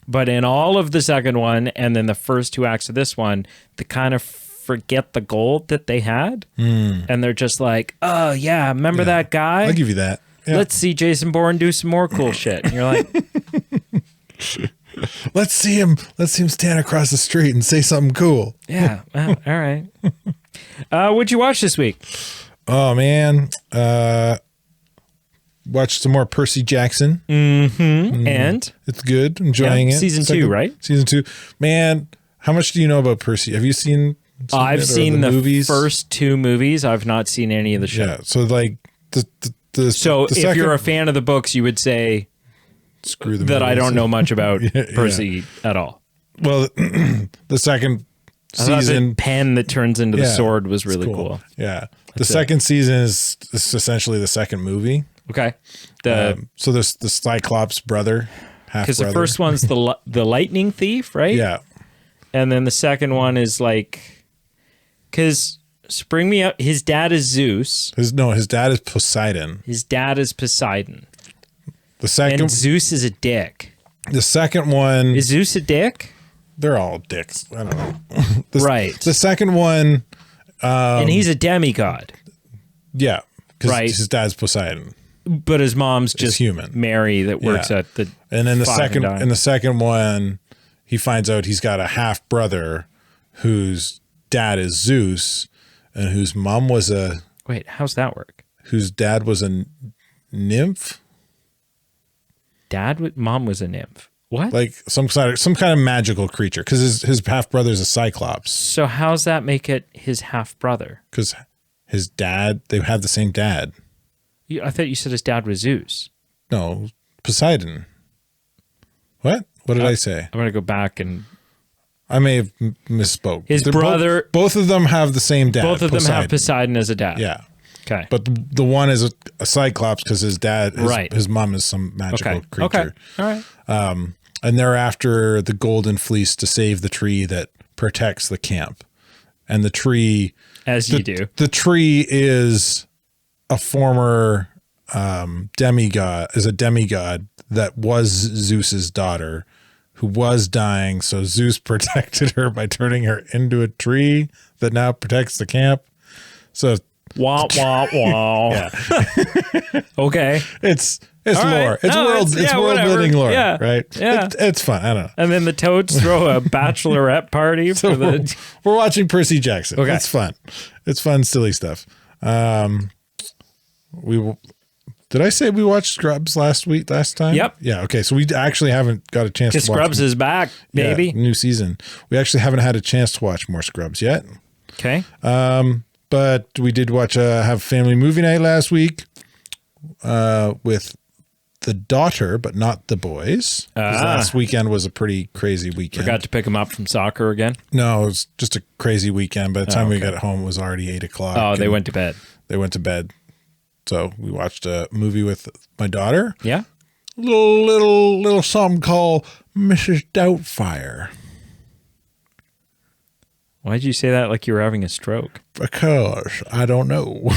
Speaker 2: But in all of the second one and then the first 2 acts of this one, they kind of forget the gold that they had. And they're just like, oh, yeah, remember that guy?
Speaker 1: I'll give you that. Yeah.
Speaker 2: Let's see Jason Bourne do some more cool shit. And you're like,
Speaker 1: Let's see him stand across the street and say something cool.
Speaker 2: yeah, well, all right. What'd you watch this week?
Speaker 1: Oh man. Watched some more Percy Jackson.
Speaker 2: And
Speaker 1: It's good. Enjoying
Speaker 2: Yeah,
Speaker 1: it.
Speaker 2: season 2, right?
Speaker 1: Season 2. Man, how much do you know about Percy? Have you seen
Speaker 2: I've
Speaker 1: it or
Speaker 2: seen the
Speaker 1: movies?
Speaker 2: first 2 movies. I've not seen any of the show.
Speaker 1: Yeah. So like
Speaker 2: So
Speaker 1: the
Speaker 2: if
Speaker 1: second,
Speaker 2: you're a fan of the books, you would say
Speaker 1: screw the
Speaker 2: that I
Speaker 1: movies.
Speaker 2: don't know much about
Speaker 1: Yeah.
Speaker 2: Percy at all.
Speaker 1: Well, the second
Speaker 2: I thought the
Speaker 1: season
Speaker 2: pen that turns into the
Speaker 1: Yeah,
Speaker 2: sword was
Speaker 1: it's
Speaker 2: really cool.
Speaker 1: Yeah. The second season is essentially the second movie.
Speaker 2: Okay.
Speaker 1: So there's the Cyclops brother, half
Speaker 2: Because
Speaker 1: brother.
Speaker 2: the first one's the lightning thief, right?
Speaker 1: Yeah.
Speaker 2: And then the second one is like, because Spring Me Up, his dad is Zeus.
Speaker 1: His dad is Poseidon.
Speaker 2: His dad is Poseidon.
Speaker 1: The second
Speaker 2: And Zeus is a dick.
Speaker 1: the second one
Speaker 2: Is Zeus a dick?
Speaker 1: they're all dicks. I don't know.
Speaker 2: Right.
Speaker 1: The second one,
Speaker 2: And he's a demigod.
Speaker 1: yeah. Because
Speaker 2: Right.
Speaker 1: his dad's Poseidon.
Speaker 2: But his mom's just
Speaker 1: human.
Speaker 2: Mary that works
Speaker 1: Yeah.
Speaker 2: at the
Speaker 1: And then
Speaker 2: Fine Dine.
Speaker 1: in the second one, he finds out he's got a half brother whose dad is Zeus and whose mom was
Speaker 2: Wait, how's that work?
Speaker 1: whose dad was a nymph,
Speaker 2: Mom was a nymph. What?
Speaker 1: like some kind of magical creature. Because his half brother is a Cyclops.
Speaker 2: So how's that make it his half brother?
Speaker 1: Because his dad, they have the same dad.
Speaker 2: I thought you said his dad was Zeus.
Speaker 1: No, Poseidon. What? What did I say?
Speaker 2: I'm gonna go back and
Speaker 1: I may have misspoke.
Speaker 2: His brother-
Speaker 1: Both of them have the same dad.
Speaker 2: both of them have Poseidon as a dad.
Speaker 1: Yeah.
Speaker 2: Okay.
Speaker 1: But the one is a Cyclops because his dad,
Speaker 2: Right.
Speaker 1: his mom is some magical
Speaker 2: okay.
Speaker 1: creature.
Speaker 2: Okay. All right.
Speaker 1: And they're after the golden fleece to save the tree that protects the camp. And the tree,
Speaker 2: As you do.
Speaker 1: the tree is a former demigod that was Zeus's daughter who was dying. So Zeus protected her by turning her into a tree that now protects the camp. So
Speaker 2: Wah wah wah.
Speaker 1: yeah,
Speaker 2: Okay.
Speaker 1: it's
Speaker 2: All
Speaker 1: lore.
Speaker 2: right.
Speaker 1: It's
Speaker 2: No,
Speaker 1: world.
Speaker 2: it's-
Speaker 1: It's
Speaker 2: yeah,
Speaker 1: world
Speaker 2: whatever.
Speaker 1: building lore.
Speaker 2: Yeah.
Speaker 1: Right.
Speaker 2: Yeah.
Speaker 1: It's fun. I don't know.
Speaker 2: And then the Toads throw a bachelorette party for the.
Speaker 1: We're watching Percy Jackson.
Speaker 2: Okay.
Speaker 1: It's fun. It's fun, silly stuff. Did I say we watched Scrubs last time?
Speaker 2: Yep.
Speaker 1: Yeah. Okay. So we actually haven't got a chance to watch
Speaker 2: Scrubs is back,
Speaker 1: yeah,
Speaker 2: baby.
Speaker 1: new season. We actually haven't had a chance to watch more Scrubs yet.
Speaker 2: Okay.
Speaker 1: But we did watch have family movie night last week with the daughter, but not the boys. 'Cause last weekend was a pretty crazy weekend.
Speaker 2: Forgot to pick him up from soccer again.
Speaker 1: No, it was just a crazy weekend. By the time we got home, it was already 8:00.
Speaker 2: Oh, they
Speaker 1: and
Speaker 2: went to bed.
Speaker 1: They went to bed. So we watched a movie with my daughter.
Speaker 2: Yeah.
Speaker 1: Little something called Mrs. Doubtfire.
Speaker 2: Why'd you say that like you were having a stroke?
Speaker 1: Because I don't know.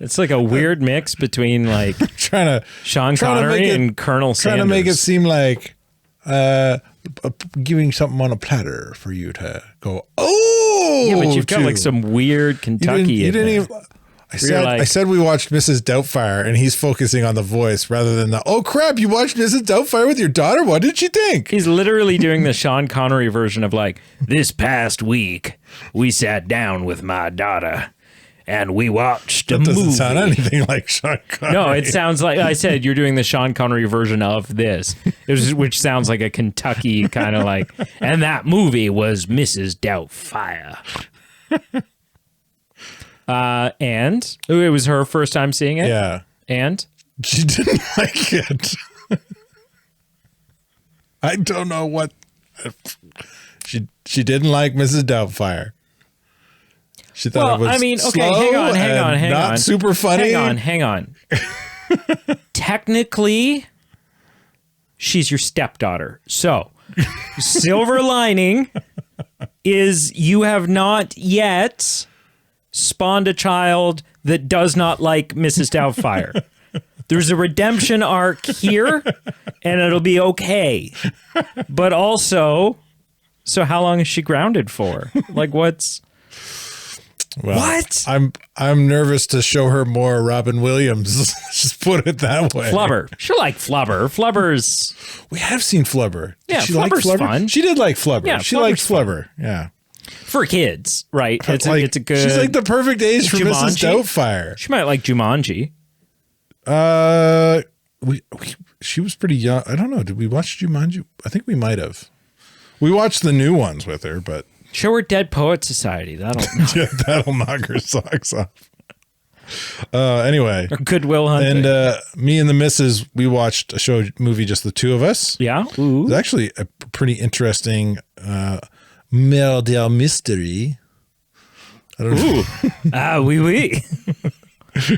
Speaker 2: It's like a weird mix between like
Speaker 1: trying to
Speaker 2: Sean
Speaker 1: trying to
Speaker 2: Connery
Speaker 1: make it-
Speaker 2: and Colonel Sanders.
Speaker 1: trying to make it seem like giving something on a platter for you to go, oh,
Speaker 2: Yeah, but you've got like some weird Kentucky.
Speaker 1: You didn't even. I said we watched Mrs. Doubtfire, and he's focusing on the voice rather than the, oh crap, you watched Mrs. Doubtfire with your daughter? What did she think?
Speaker 2: He's literally doing the Sean Connery version of like, this past week, we sat down with my daughter and we watched a movie.
Speaker 1: That doesn't sound anything like Sean Connery.
Speaker 2: No, it sounds like, I said, you're doing the Sean Connery version of this, which sounds like a Kentucky kind of like, and that movie was Mrs. Doubtfire. And it was her first time seeing it.
Speaker 1: Yeah.
Speaker 2: And
Speaker 1: she didn't like it. I don't know what she didn't like Mrs. Doubtfire. She thought it was
Speaker 2: hang on.
Speaker 1: Not super funny.
Speaker 2: Hang on. Technically, she's your stepdaughter. So, silver lining is you have not yet spawned a child that does not like Mrs. Doubtfire. There's a redemption arc here, and it'll be okay. But also, so how long is she grounded for? Like, what's...
Speaker 1: Well,
Speaker 2: what?
Speaker 1: I'm nervous to show her more Robin Williams. Just put it that way.
Speaker 2: Flubber. She'll like Flubber. Flubber's...
Speaker 1: We have seen Flubber.
Speaker 2: Yeah,
Speaker 1: she
Speaker 2: Flubber's
Speaker 1: like Flubber?
Speaker 2: fun.
Speaker 1: She did like Flubber.
Speaker 2: Yeah,
Speaker 1: she liked Flubber. Yeah.
Speaker 2: For kids, right? It's a good...
Speaker 1: She's like the perfect age for Mrs. Doubtfire.
Speaker 2: She might like Jumanji.
Speaker 1: She was pretty young. I don't know. Did we watch Jumanji? I think we might have. We watched the new ones with her, but...
Speaker 2: Show her Dead Poet Society.
Speaker 1: That'll knock her socks off. Anyway.
Speaker 2: Or Goodwill Hunting.
Speaker 1: And me and the missus, we watched a movie, just the two of us.
Speaker 2: Yeah?
Speaker 1: Ooh. It was actually a pretty interesting murder mystery. I don't know.
Speaker 2: Oui.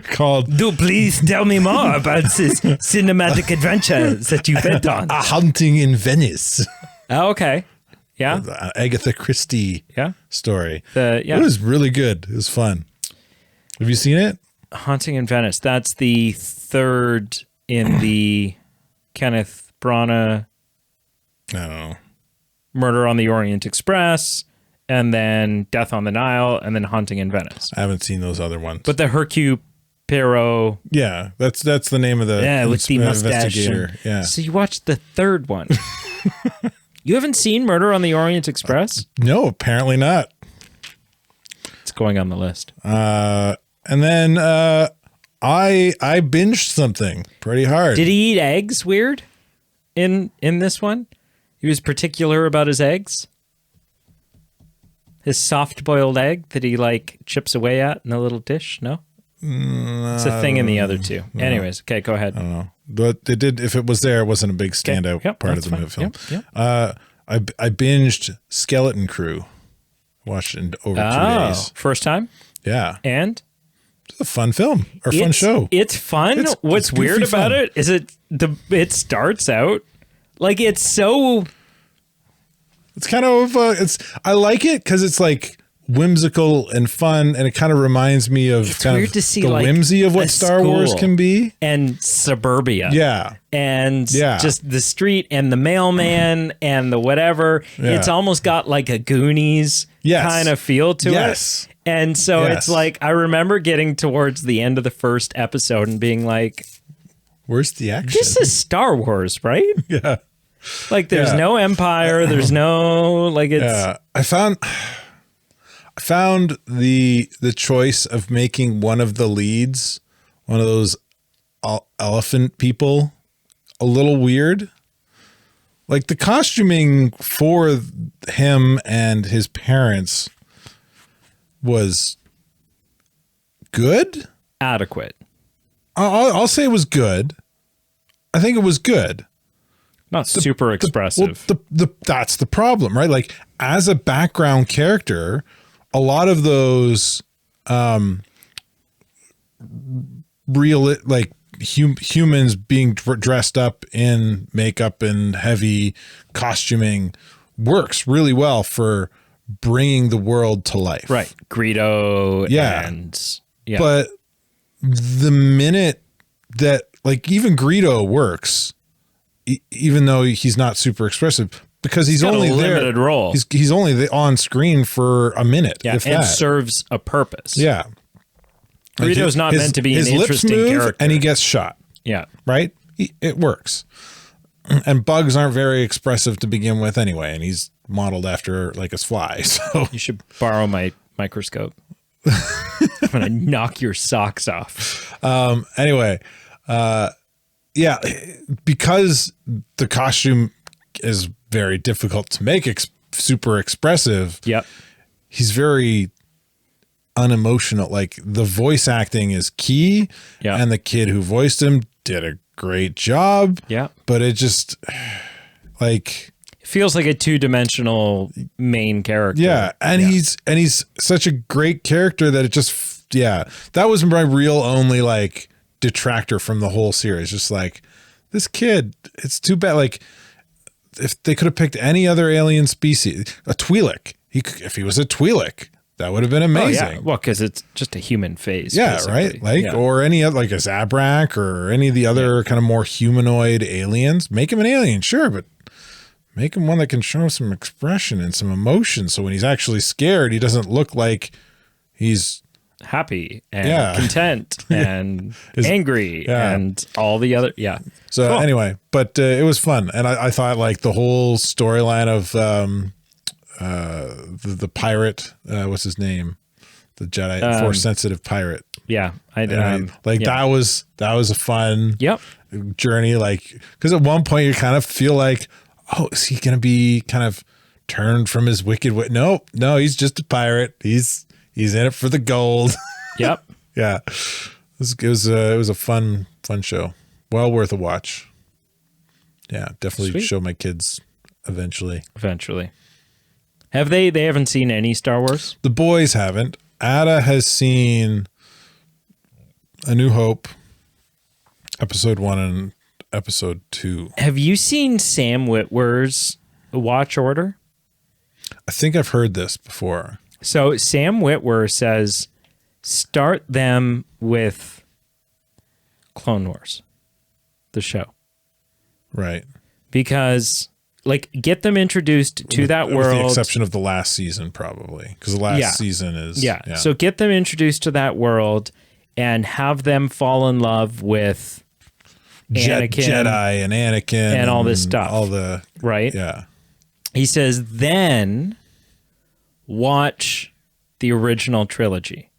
Speaker 1: Called...
Speaker 2: Do please tell me more about this cinematic adventure that you went on.
Speaker 1: A Haunting in Venice.
Speaker 2: Oh, okay. Yeah.
Speaker 1: The Agatha Christie story. It was really good. It was fun. Have you seen it?
Speaker 2: Haunting in Venice. That's the third in the Kenneth Branagh Murder on the Orient Express, and then Death on the Nile, and then Haunting in Venice.
Speaker 1: I haven't seen those other ones.
Speaker 2: But the Hercule Poirot.
Speaker 1: Yeah, that's the name of the
Speaker 2: with the mustache.
Speaker 1: Yeah.
Speaker 2: So you watched the third one. You haven't seen Murder on the Orient Express?
Speaker 1: No, apparently not.
Speaker 2: It's going on the list.
Speaker 1: And then I binged something pretty hard.
Speaker 2: Did he eat eggs weird in this one? He was particular about his eggs? His soft-boiled egg that he like chips away at in a little dish? No? It's a thing in the other two. Anyways, okay, go ahead.
Speaker 1: I don't know. But it did. If it was there, it wasn't a big standout part of the movie film. I binged Skeleton Crew. Watched it in over 2 days.
Speaker 2: First time?
Speaker 1: Yeah.
Speaker 2: And?
Speaker 1: It's a fun film or fun show.
Speaker 2: It's fun. What's weird about it is it starts out like it's so...
Speaker 1: It's kind of I like it because it's like whimsical and fun, and it kind of reminds me of the whimsy of what Star Wars can be,
Speaker 2: and suburbia, and just the street and the mailman and the whatever. It's almost got like a Goonies kind of feel to it, and so it's like I remember getting towards the end of the first episode and being like,
Speaker 1: "Where's the action?
Speaker 2: This is Star Wars, right?"
Speaker 1: Yeah,
Speaker 2: like there's no Empire, there's no like it's.
Speaker 1: Yeah, I found the choice of making one of the leads, one of those elephant people, a little weird. Like the costuming for him and his parents was good,
Speaker 2: adequate.
Speaker 1: I'll say it was good. I think it was good.
Speaker 2: Not super expressive.
Speaker 1: That's the problem, right? Like as a background character, a lot of those real like humans being dressed up in makeup and heavy costuming works really well for bringing the world to life.
Speaker 2: Right. Greedo.
Speaker 1: But the minute that like even Greedo works, even though he's not super expressive, because he's
Speaker 2: got
Speaker 1: only
Speaker 2: a limited role.
Speaker 1: He's only on screen for a minute.
Speaker 2: Yeah,
Speaker 1: if
Speaker 2: and
Speaker 1: that.
Speaker 2: serves a purpose.
Speaker 1: Yeah.
Speaker 2: Greedo's not meant to be an interesting character.
Speaker 1: And he gets shot.
Speaker 2: Yeah.
Speaker 1: Right? It works. And bugs aren't very expressive to begin with anyway, and he's modeled after like a fly. So
Speaker 2: you should borrow my microscope. I'm gonna knock your socks off.
Speaker 1: Anyway, yeah, because the costume is very difficult to make super expressive.
Speaker 2: Yep.
Speaker 1: He's very unemotional. Like the voice acting is key.
Speaker 2: Yeah.
Speaker 1: And the kid who voiced him did a great job.
Speaker 2: Yeah.
Speaker 1: But it just like
Speaker 2: it feels like a two-dimensional main character.
Speaker 1: Yeah. And he's such a great character that it just, that was my real only like detractor from the whole series. Just like this kid, it's too bad. Like if they could have picked any other alien species, a Twi'lek, if he was a Twi'lek, that would have been amazing.
Speaker 2: Oh, yeah. Well, because it's just a human face.
Speaker 1: Yeah,
Speaker 2: basically.
Speaker 1: right. Like, or any other, like a Zabrak or any of the other kind of more humanoid aliens. Make him an alien, sure, but make him one that can show some expression and some emotion. So when he's actually scared, he doesn't look like he's
Speaker 2: happy and content and angry and all the other. Yeah.
Speaker 1: So anyway, but it was fun. And I thought like the whole storyline of the pirate, what's his name? The Jedi Force sensitive pirate.
Speaker 2: Yeah.
Speaker 1: That was a fun
Speaker 2: yep.
Speaker 1: journey. Like, because at one point you kind of feel like, oh, is he going to be kind of turned from his wicked way? No, he's just a pirate. He's in it for the gold.
Speaker 2: Yep.
Speaker 1: Yeah. It was a fun show. Well worth a watch. Yeah, definitely
Speaker 2: Sweet.
Speaker 1: Show my kids eventually.
Speaker 2: Have they haven't seen any Star Wars?
Speaker 1: The boys haven't. Ada has seen A New Hope, episode 1 and episode 2.
Speaker 2: Have you seen Sam Witwer's watch order?
Speaker 1: I think I've heard this before.
Speaker 2: So Sam Witwer says, start them with Clone Wars, the show.
Speaker 1: Right.
Speaker 2: Because, like, get them introduced to that world.
Speaker 1: With the exception of the last season, probably. Because the last season is...
Speaker 2: Yeah. So get them introduced to that world and have them fall in love with Anakin.
Speaker 1: Jedi and Anakin.
Speaker 2: And all this stuff.
Speaker 1: All the...
Speaker 2: Right?
Speaker 1: Yeah.
Speaker 2: He says, then watch the original trilogy.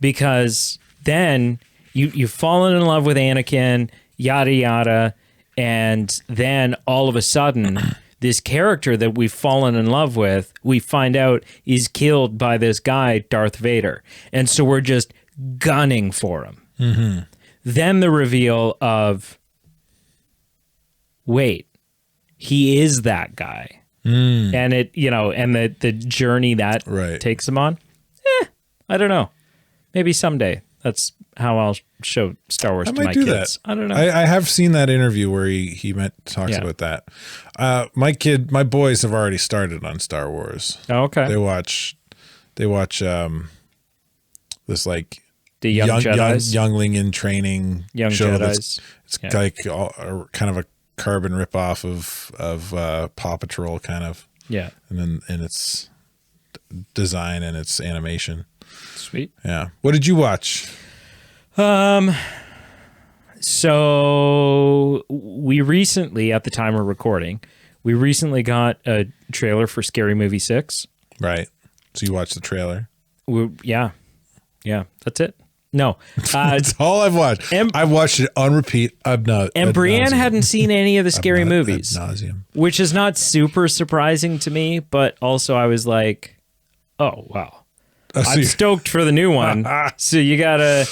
Speaker 2: Because then you've fallen in love with Anakin, yada, yada, and then all of a sudden, this character that we've fallen in love with, we find out is killed by this guy, Darth Vader. And so we're just gunning for him.
Speaker 1: Mm-hmm.
Speaker 2: Then the reveal of, wait, he is that guy.
Speaker 1: Mm.
Speaker 2: And it, and the journey that takes him on. I don't know. Maybe someday. That's how I'll show Star Wars to my kids.
Speaker 1: That.
Speaker 2: I don't know.
Speaker 1: I have seen that interview where he talks about that. My boys have already started on Star Wars.
Speaker 2: Oh, okay.
Speaker 1: They watch this like
Speaker 2: the
Speaker 1: youngling in training show.
Speaker 2: Jedis.
Speaker 1: It's like kind of a carbon ripoff of Paw Patrol, kind of.
Speaker 2: Yeah.
Speaker 1: And then in its design and its animation.
Speaker 2: Sweet.
Speaker 1: Yeah. What did you watch?
Speaker 2: So we recently, at the time we're recording, got a trailer for Scary Movie 6.
Speaker 1: Right. So you watched the trailer?
Speaker 2: Yeah. That's it. No,
Speaker 1: that's all I've watched. I've watched it on repeat.
Speaker 2: And Brienne hadn't seen any of the Scary movies,
Speaker 1: ad nauseum.
Speaker 2: Which is not super surprising to me. But also, I was like, "Oh wow, I'm stoked for the new one." So you gotta,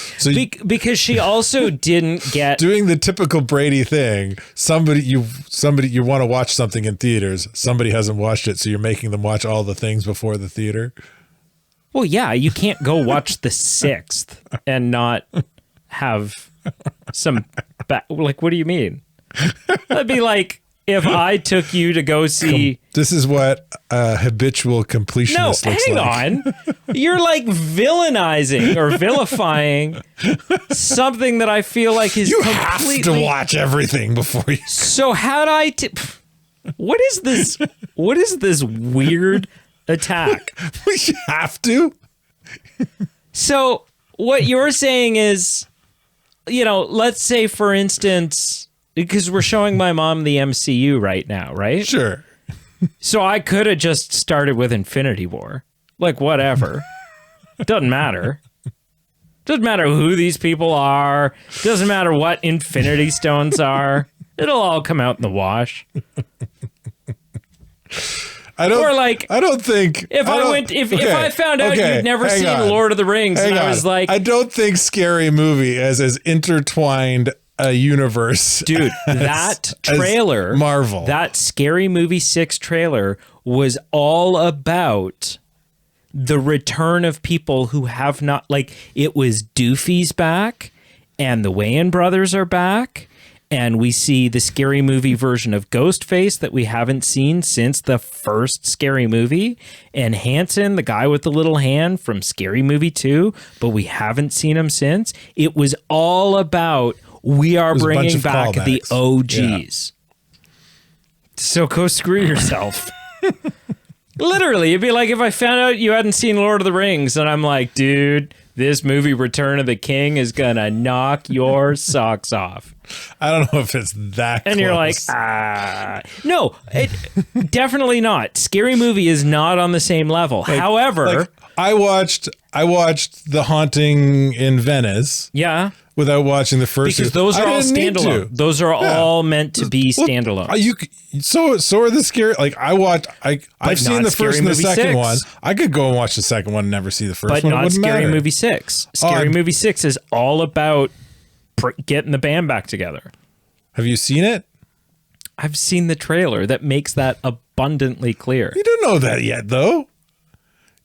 Speaker 2: because she also didn't get
Speaker 1: doing the typical Brady thing. Somebody you want to watch something in theaters. Somebody hasn't watched it, so you're making them watch all the things before the theater.
Speaker 2: Well, yeah, you can't go watch the 6th and not have some like. What do you mean? That'd be like if I took you to go see...
Speaker 1: This is what a habitual completionist looks like.
Speaker 2: Hang on. You're like villainizing or vilifying something that I feel like is completely...
Speaker 1: have to watch everything before you...
Speaker 2: So how'd I... What is this? What is this weird attack?
Speaker 1: We have to?
Speaker 2: So what you're saying is, let's say, for instance... Because we're showing my mom the MCU right now, right?
Speaker 1: Sure.
Speaker 2: So I could have just started with Infinity War. Like, whatever. Doesn't matter. Doesn't matter who these people are. Doesn't matter what Infinity Stones are. It'll all come out in the wash.
Speaker 1: I don't think
Speaker 2: if I found out you'd never seen Lord of the Rings, and I was like,
Speaker 1: I don't think Scary Movie as intertwined a universe.
Speaker 2: Dude, that trailer,
Speaker 1: Marvel,
Speaker 2: that Scary Movie 6 trailer was all about the return of people who have not, like, it was Doofy's back and the Wayans brothers are back. And we see the Scary Movie version of Ghostface that we haven't seen since the first Scary Movie. And Hanson, the guy with the little hand from Scary Movie 2, but we haven't seen him since. It was all about, we are bringing back the OGs. Yeah. So go screw yourself. Literally, it'd be like if I found out you hadn't seen Lord of the Rings, and I'm like, dude, this movie Return of the King is gonna knock your socks off.
Speaker 1: I don't know if it's that
Speaker 2: and
Speaker 1: close.
Speaker 2: You're like, no, definitely not. Scary Movie is not on the same level. However,
Speaker 1: I watched The Haunting in Venice.
Speaker 2: Yeah.
Speaker 1: Without watching the first,
Speaker 2: because those are all standalone. Those are all meant to be standalone.
Speaker 1: So are the scary. Like I've seen the first and the second one. I could go and watch the second one and never see the first one.
Speaker 2: But not Scary Movie 6. Scary Movie 6 is all about getting the band back together.
Speaker 1: Have you seen it?
Speaker 2: I've seen the trailer that makes that abundantly clear.
Speaker 1: You don't know that yet, though.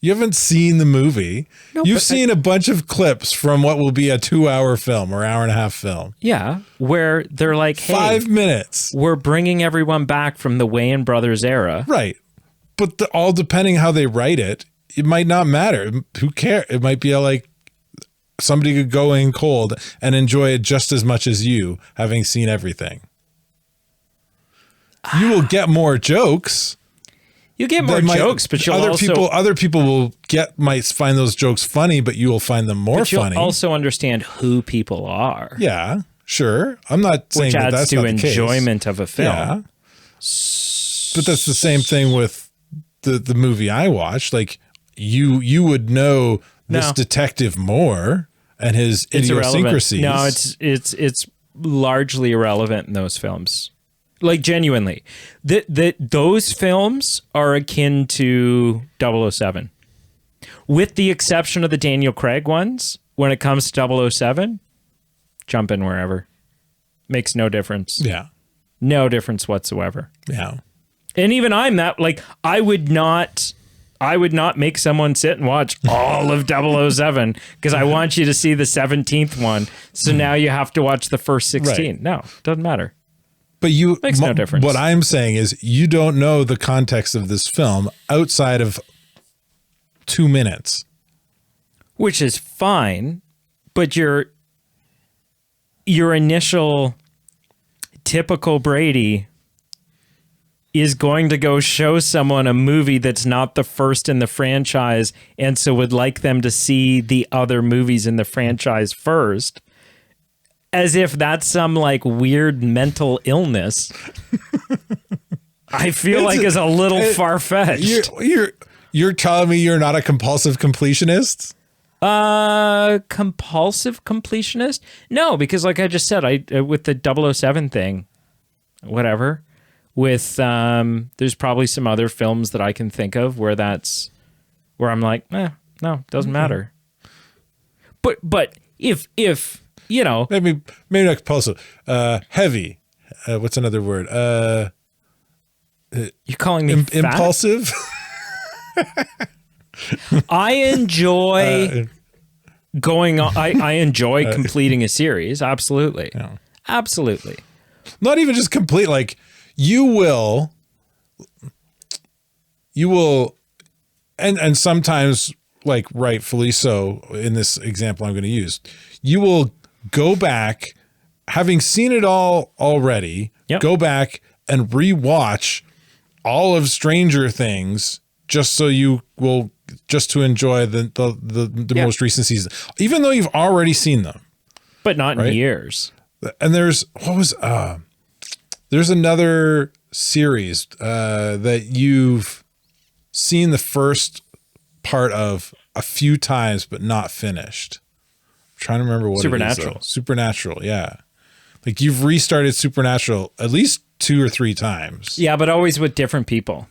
Speaker 1: You haven't seen the movie. No, You've seen a bunch of clips from what will be a 2-hour film or hour-and-a-half film.
Speaker 2: Yeah, where they're like, hey,
Speaker 1: 5 minutes.
Speaker 2: We're bringing everyone back from the Wayans brothers era.
Speaker 1: Right. But all depending how they write it, it might not matter. Who cares? It might be like somebody could go in cold and enjoy it just as much as you, having seen everything. You will get more jokes.
Speaker 2: You get more jokes, but you'll
Speaker 1: other people might find those jokes funny, but you will find them more funny.
Speaker 2: You'll also understand who people are.
Speaker 1: Yeah, sure. I'm not saying
Speaker 2: that
Speaker 1: that's not the case.
Speaker 2: Which adds to enjoyment of a film.
Speaker 1: Yeah. But that's the same thing with the movie I watched. Like you would know this detective more and his idiosyncrasies.
Speaker 2: No, it's largely irrelevant in those films. Like, genuinely, those films are akin to 007. With the exception of the Daniel Craig ones, when it comes to 007, jump in wherever. Makes no difference.
Speaker 1: Yeah.
Speaker 2: No difference whatsoever.
Speaker 1: Yeah.
Speaker 2: And even I'm that, like, I would not make someone sit and watch all of 007 because I want you to see the 17th one. So now you have to watch the first 16. Right. No, doesn't matter.
Speaker 1: But
Speaker 2: makes no difference.
Speaker 1: What I'm saying is you don't know the context of this film outside of 2 minutes.
Speaker 2: Which is fine, but your initial typical Brady is going to go show someone a movie that's not the first in the franchise and so would like them to see the other movies in the franchise first. As if that's some like weird mental illness. I feel like is a little far-fetched.
Speaker 1: You're telling me you're not a compulsive completionist?
Speaker 2: Compulsive completionist? No, because like I just said, with the 007 thing, whatever. With there's probably some other films that I can think of where I'm like, no, doesn't matter. But if you know,
Speaker 1: maybe not compulsive. Heavy. What's another word?
Speaker 2: You're calling me
Speaker 1: impulsive?
Speaker 2: I enjoy going on. I enjoy completing a series. Absolutely. Yeah. Absolutely.
Speaker 1: Not even just complete. Like you will, and sometimes, like rightfully so, in this example I'm going to use, you will go back, having seen it all already, go back and rewatch all of Stranger Things just so you will, just to enjoy the most recent season, even though you've already seen them.
Speaker 2: But not in years.
Speaker 1: And there's another series that you've seen the first part of a few times but not finished. I'm trying to remember what
Speaker 2: Supernatural.
Speaker 1: it is. Supernatural, yeah. Like you've restarted Supernatural at least 2 or 3 times.
Speaker 2: Yeah, but always with different people.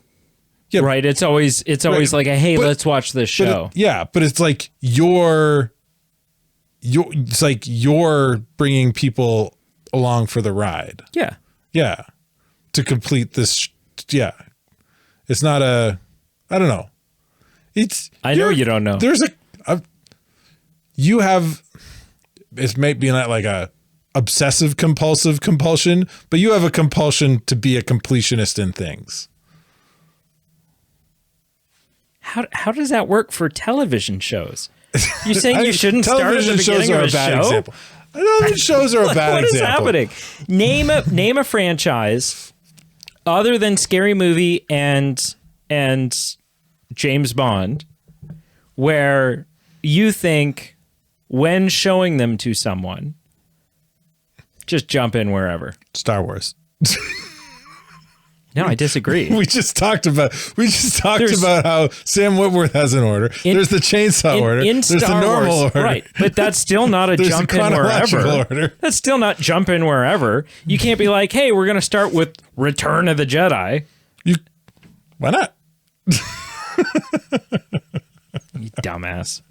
Speaker 2: Yeah, right. It's always like a hey, let's watch this show.
Speaker 1: But it's like you're bringing people along for the ride. Yeah. To complete this. Yeah. It's not I don't know. I know you don't know. There's you have, it may be not like a obsessive compulsive compulsion, but you have a compulsion to be a completionist in things.
Speaker 2: How does that work for television shows? You're saying you shouldn't start at the beginning of a show?
Speaker 1: Example. Television shows are a bad example.
Speaker 2: What is happening? Name a franchise other than Scary Movie and James Bond where you think when showing them to someone, just jump in wherever.
Speaker 1: Star Wars.
Speaker 2: No, I disagree.
Speaker 1: We just talked about how Sam Witwer has an order. There's the chainsaw order. There's the normal order.
Speaker 2: Right. But that's still not a jump in wherever. Order. That's still not jump in wherever. You can't be like, hey, we're going to start with Return of the Jedi.
Speaker 1: Why not?
Speaker 2: You dumbass.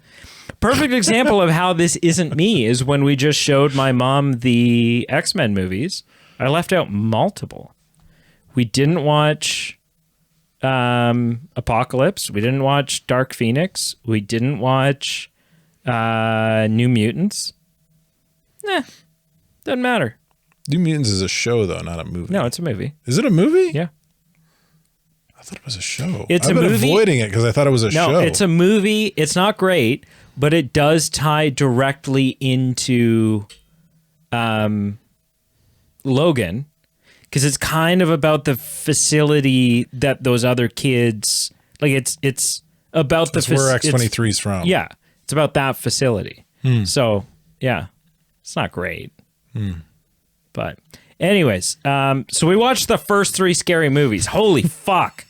Speaker 2: Perfect example of how this isn't me is when we just showed my mom the X-Men movies. I left out multiple. We didn't watch Apocalypse. We didn't watch Dark Phoenix. We didn't watch New Mutants. Doesn't matter.
Speaker 1: New Mutants is a show, though, not a movie.
Speaker 2: No, it's a movie.
Speaker 1: Is it a movie?
Speaker 2: Yeah.
Speaker 1: I thought it was a show.
Speaker 2: I've
Speaker 1: been avoiding it because I thought it was a show.
Speaker 2: No, it's a movie. It's not great, but it does tie directly into Logan. Because it's kind of about the facility that those other kids like. It's about
Speaker 1: That's where X-23 is from.
Speaker 2: Yeah, it's about that facility. So yeah, it's not great. But anyways, so we watched the first 3 Scary Movies. Holy fuck!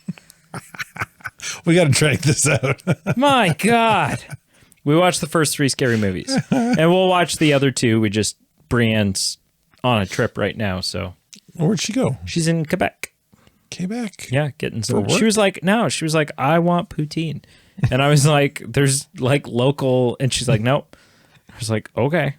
Speaker 1: We got to drag this out.
Speaker 2: My God, we watched the first 3 Scary Movies, and we'll watch the other 2. Brienne's on a trip right now, so.
Speaker 1: Where'd she go?
Speaker 2: She's in Quebec.
Speaker 1: Quebec?
Speaker 2: Yeah, getting some. She was like, I want poutine. And I was like, there's like local. And she's like, nope. I was like, okay.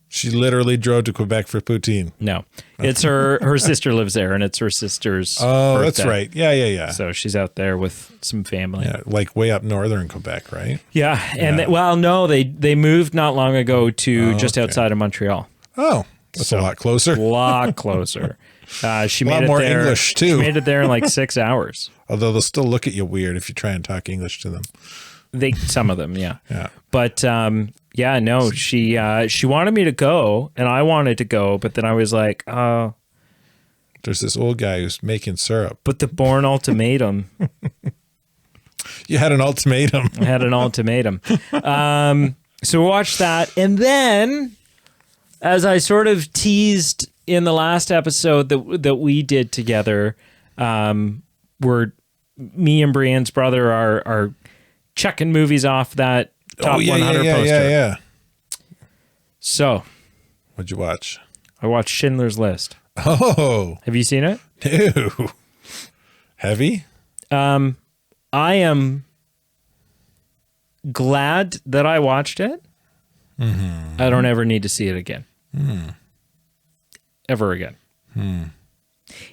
Speaker 1: She literally drove to Quebec for poutine.
Speaker 2: No, it's her sister lives there and it's her sister's birthday.
Speaker 1: That's right. Yeah.
Speaker 2: So she's out there with some family.
Speaker 1: Yeah, like way up northern Quebec, right?
Speaker 2: Yeah. And they moved not long ago to just outside of Montreal.
Speaker 1: Oh. That's a lot closer.
Speaker 2: A lot closer. She made
Speaker 1: a lot more English, too.
Speaker 2: She made it there in like 6 hours.
Speaker 1: Although they'll still look at you weird if you try and talk English to them.
Speaker 2: Some of them, yeah.
Speaker 1: Yeah.
Speaker 2: But she wanted me to go, and I wanted to go, but then I was like, oh.
Speaker 1: There's this old guy who's making syrup.
Speaker 2: But the Bourne Ultimatum.
Speaker 1: You had an ultimatum.
Speaker 2: I had an ultimatum. So we watched that, and then, as I sort of teased in the last episode that we did together, where me and Brienne's brother are checking movies off that top 100 poster.
Speaker 1: Yeah.
Speaker 2: So,
Speaker 1: what'd you watch?
Speaker 2: I watched Schindler's List.
Speaker 1: Oh,
Speaker 2: have you seen it?
Speaker 1: No. Heavy?
Speaker 2: I am glad that I watched it. Mm-hmm. I don't ever need to see it again. Ever again.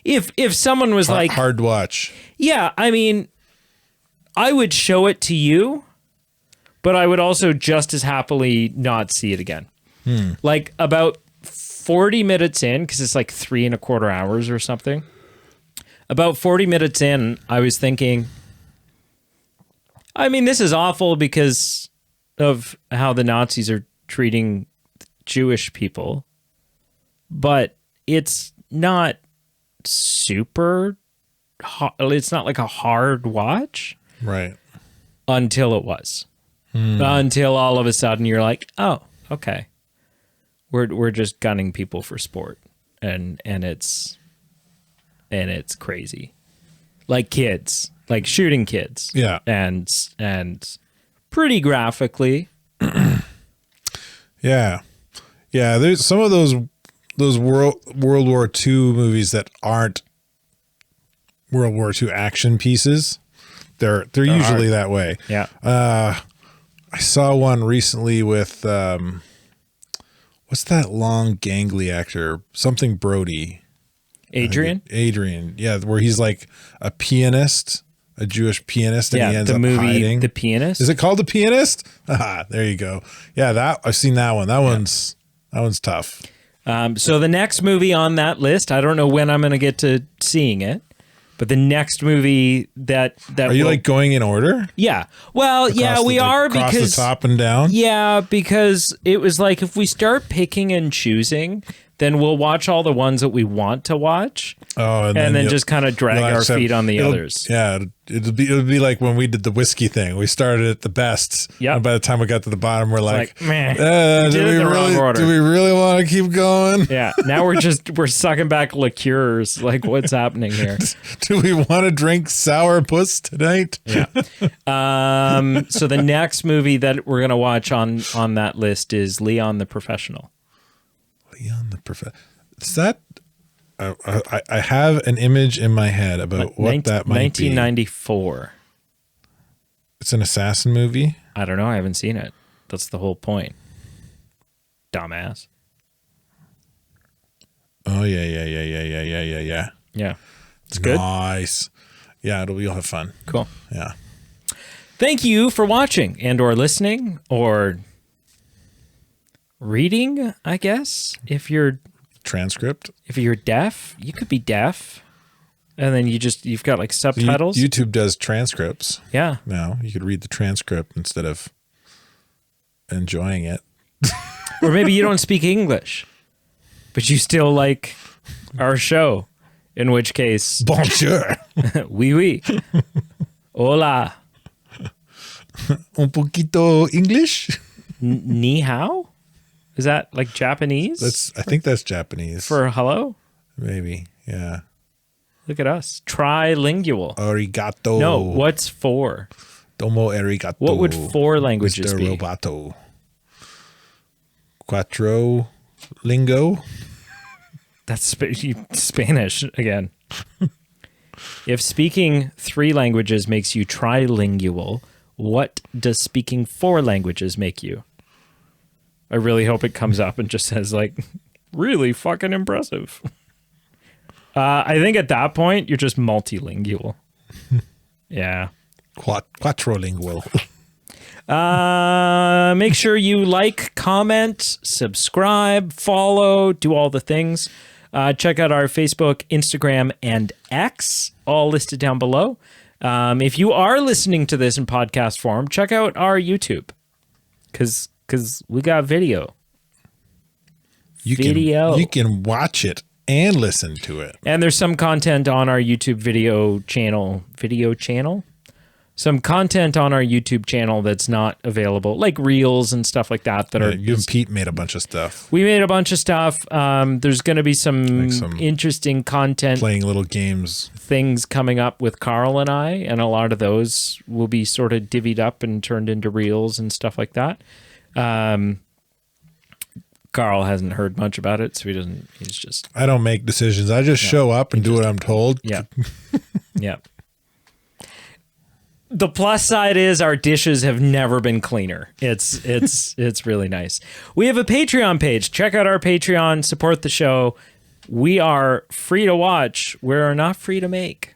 Speaker 2: If someone was like
Speaker 1: hard watch.
Speaker 2: Yeah, I mean, I would show it to you, but I would also just as happily not see it again. Like about 4 40 minutes in, because it's like 3.25 hours or something. About 40 minutes in, I was thinking, I mean, this is awful because of how the Nazis are treating Jewish people, but it's not super it's not like a hard watch,
Speaker 1: right?
Speaker 2: Until it was, until all of a sudden you're like, oh, okay, we're just gunning people for sport, and it's crazy, like kids, like shooting kids,
Speaker 1: yeah,
Speaker 2: and pretty graphically,
Speaker 1: yeah. There's some of those World War II movies that aren't World War II action pieces. They're usually that way.
Speaker 2: Yeah.
Speaker 1: I saw one recently with what's that long gangly actor? Something Brody.
Speaker 2: Adrian.
Speaker 1: Yeah, where he's like a pianist, a Jewish pianist, and he ends
Speaker 2: the
Speaker 1: up
Speaker 2: movie
Speaker 1: hiding.
Speaker 2: The Pianist.
Speaker 1: Is it called The Pianist? Ah, there you go. Yeah, that I've seen that one. That one's tough.
Speaker 2: So the next movie on that list, I don't know when I'm going to get to seeing it, but the next movie that
Speaker 1: are you like going in order?
Speaker 2: Yeah. Well, we are
Speaker 1: across
Speaker 2: because
Speaker 1: the top and down.
Speaker 2: Yeah, because it was like if we start picking and choosing, then we'll watch all the ones that we want to watch.
Speaker 1: Oh,
Speaker 2: and then just kind of drag our feet on the others.
Speaker 1: Yeah, it'll be like when we did the whiskey thing. We started at the best.
Speaker 2: Yeah.
Speaker 1: And by the time we got to the bottom, we're like,
Speaker 2: man,
Speaker 1: do we really want to keep going?
Speaker 2: Yeah. Now we're sucking back liqueurs. Like, what's happening here?
Speaker 1: Do we want to drink sour puss tonight?
Speaker 2: Yeah. So the next movie that we're gonna watch on that list is Leon the Professional.
Speaker 1: Leon the Professional. Is that? I have an image in my head about what that might
Speaker 2: 1994.
Speaker 1: Be. It's an assassin movie?
Speaker 2: I don't know. I haven't seen it. That's the whole point. Dumbass.
Speaker 1: Oh, yeah.
Speaker 2: Yeah. It's good.
Speaker 1: Nice. Yeah, you'll have fun.
Speaker 2: Cool.
Speaker 1: Yeah.
Speaker 2: Thank you for watching and or listening or reading, I guess. If you're deaf, you could be deaf, and then you've got like subtitles.
Speaker 1: YouTube does transcripts.
Speaker 2: Yeah.
Speaker 1: Now you could read the transcript instead of enjoying it.
Speaker 2: Or maybe you don't speak English, but you still like our show, in which case,
Speaker 1: bonjour.
Speaker 2: Oui. Hola.
Speaker 1: Un poquito English.
Speaker 2: Ni hao? Is that like Japanese?
Speaker 1: I think that's Japanese.
Speaker 2: For hello?
Speaker 1: Maybe, yeah.
Speaker 2: Look at us. Trilingual.
Speaker 1: Arigato.
Speaker 2: No, what's four?
Speaker 1: Domo arigato.
Speaker 2: What would four languages
Speaker 1: Mr.
Speaker 2: be?
Speaker 1: Roboto. Quattro lingo.
Speaker 2: That's Spanish again. If speaking 3 languages makes you trilingual, what does speaking 4 languages make you? I really hope it comes up and just says like, really fucking impressive. I think at that point, you're just multilingual. Yeah.
Speaker 1: Quattrolingual.
Speaker 2: Make sure you like, comment, subscribe, follow, do all the things. Check out our Facebook, Instagram, and X, all listed down below. If you are listening to this in podcast form, check out our YouTube, because we got video.
Speaker 1: You can watch it and listen to it.
Speaker 2: And there's some content on our YouTube video channel. Some content on our YouTube channel that's not available, like reels and stuff like that.
Speaker 1: You and Pete made a bunch of stuff.
Speaker 2: We made a bunch of stuff. There's going to be some interesting content.
Speaker 1: Playing little games.
Speaker 2: Things coming up with Carl and I, and a lot of those will be sort of divvied up and turned into reels and stuff like that. Carl hasn't heard much about it, so he's just...
Speaker 1: I don't make decisions. I just show up and do what I'm told.
Speaker 2: Yeah. Yeah. The plus side is our dishes have never been cleaner. It's really nice. We have a Patreon page. Check out our Patreon. Support the show. We are free to watch. We're not free to make.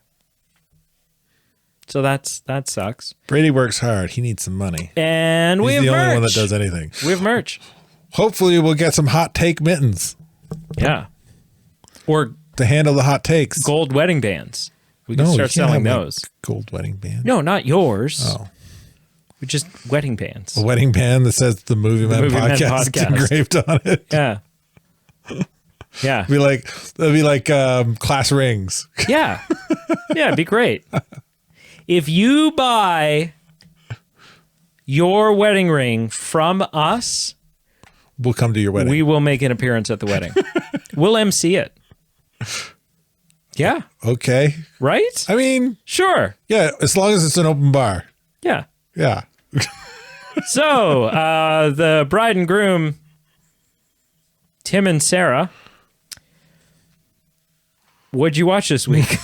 Speaker 2: So that sucks.
Speaker 1: Brady works hard. He needs some money.
Speaker 2: And we have merch.
Speaker 1: He's the only one that does anything.
Speaker 2: We have merch.
Speaker 1: Hopefully we'll get some hot take mittens.
Speaker 2: Yeah. Or
Speaker 1: To handle the hot takes.
Speaker 2: gold wedding bands. We can
Speaker 1: you
Speaker 2: start
Speaker 1: can't
Speaker 2: selling
Speaker 1: have, like,
Speaker 2: those.
Speaker 1: gold wedding band.
Speaker 2: No, not yours.
Speaker 1: Oh.
Speaker 2: Just wedding bands.
Speaker 1: A wedding band that says the Movie Man,
Speaker 2: Movie Man
Speaker 1: podcast,
Speaker 2: Podcast.
Speaker 1: engraved on it.
Speaker 2: Yeah. Yeah.
Speaker 1: That'd be like class rings.
Speaker 2: Yeah. Yeah, it'd be great. If you buy your wedding ring from us,
Speaker 1: We'll come to your wedding.
Speaker 2: we will make an appearance at the wedding. We'll MC it. Yeah.
Speaker 1: Okay.
Speaker 2: Right?
Speaker 1: I mean,
Speaker 2: Sure.
Speaker 1: yeah, as long as it's an open bar.
Speaker 2: Yeah.
Speaker 1: Yeah.
Speaker 2: So, the bride and groom, Tim and Sarah, what'd you watch this week?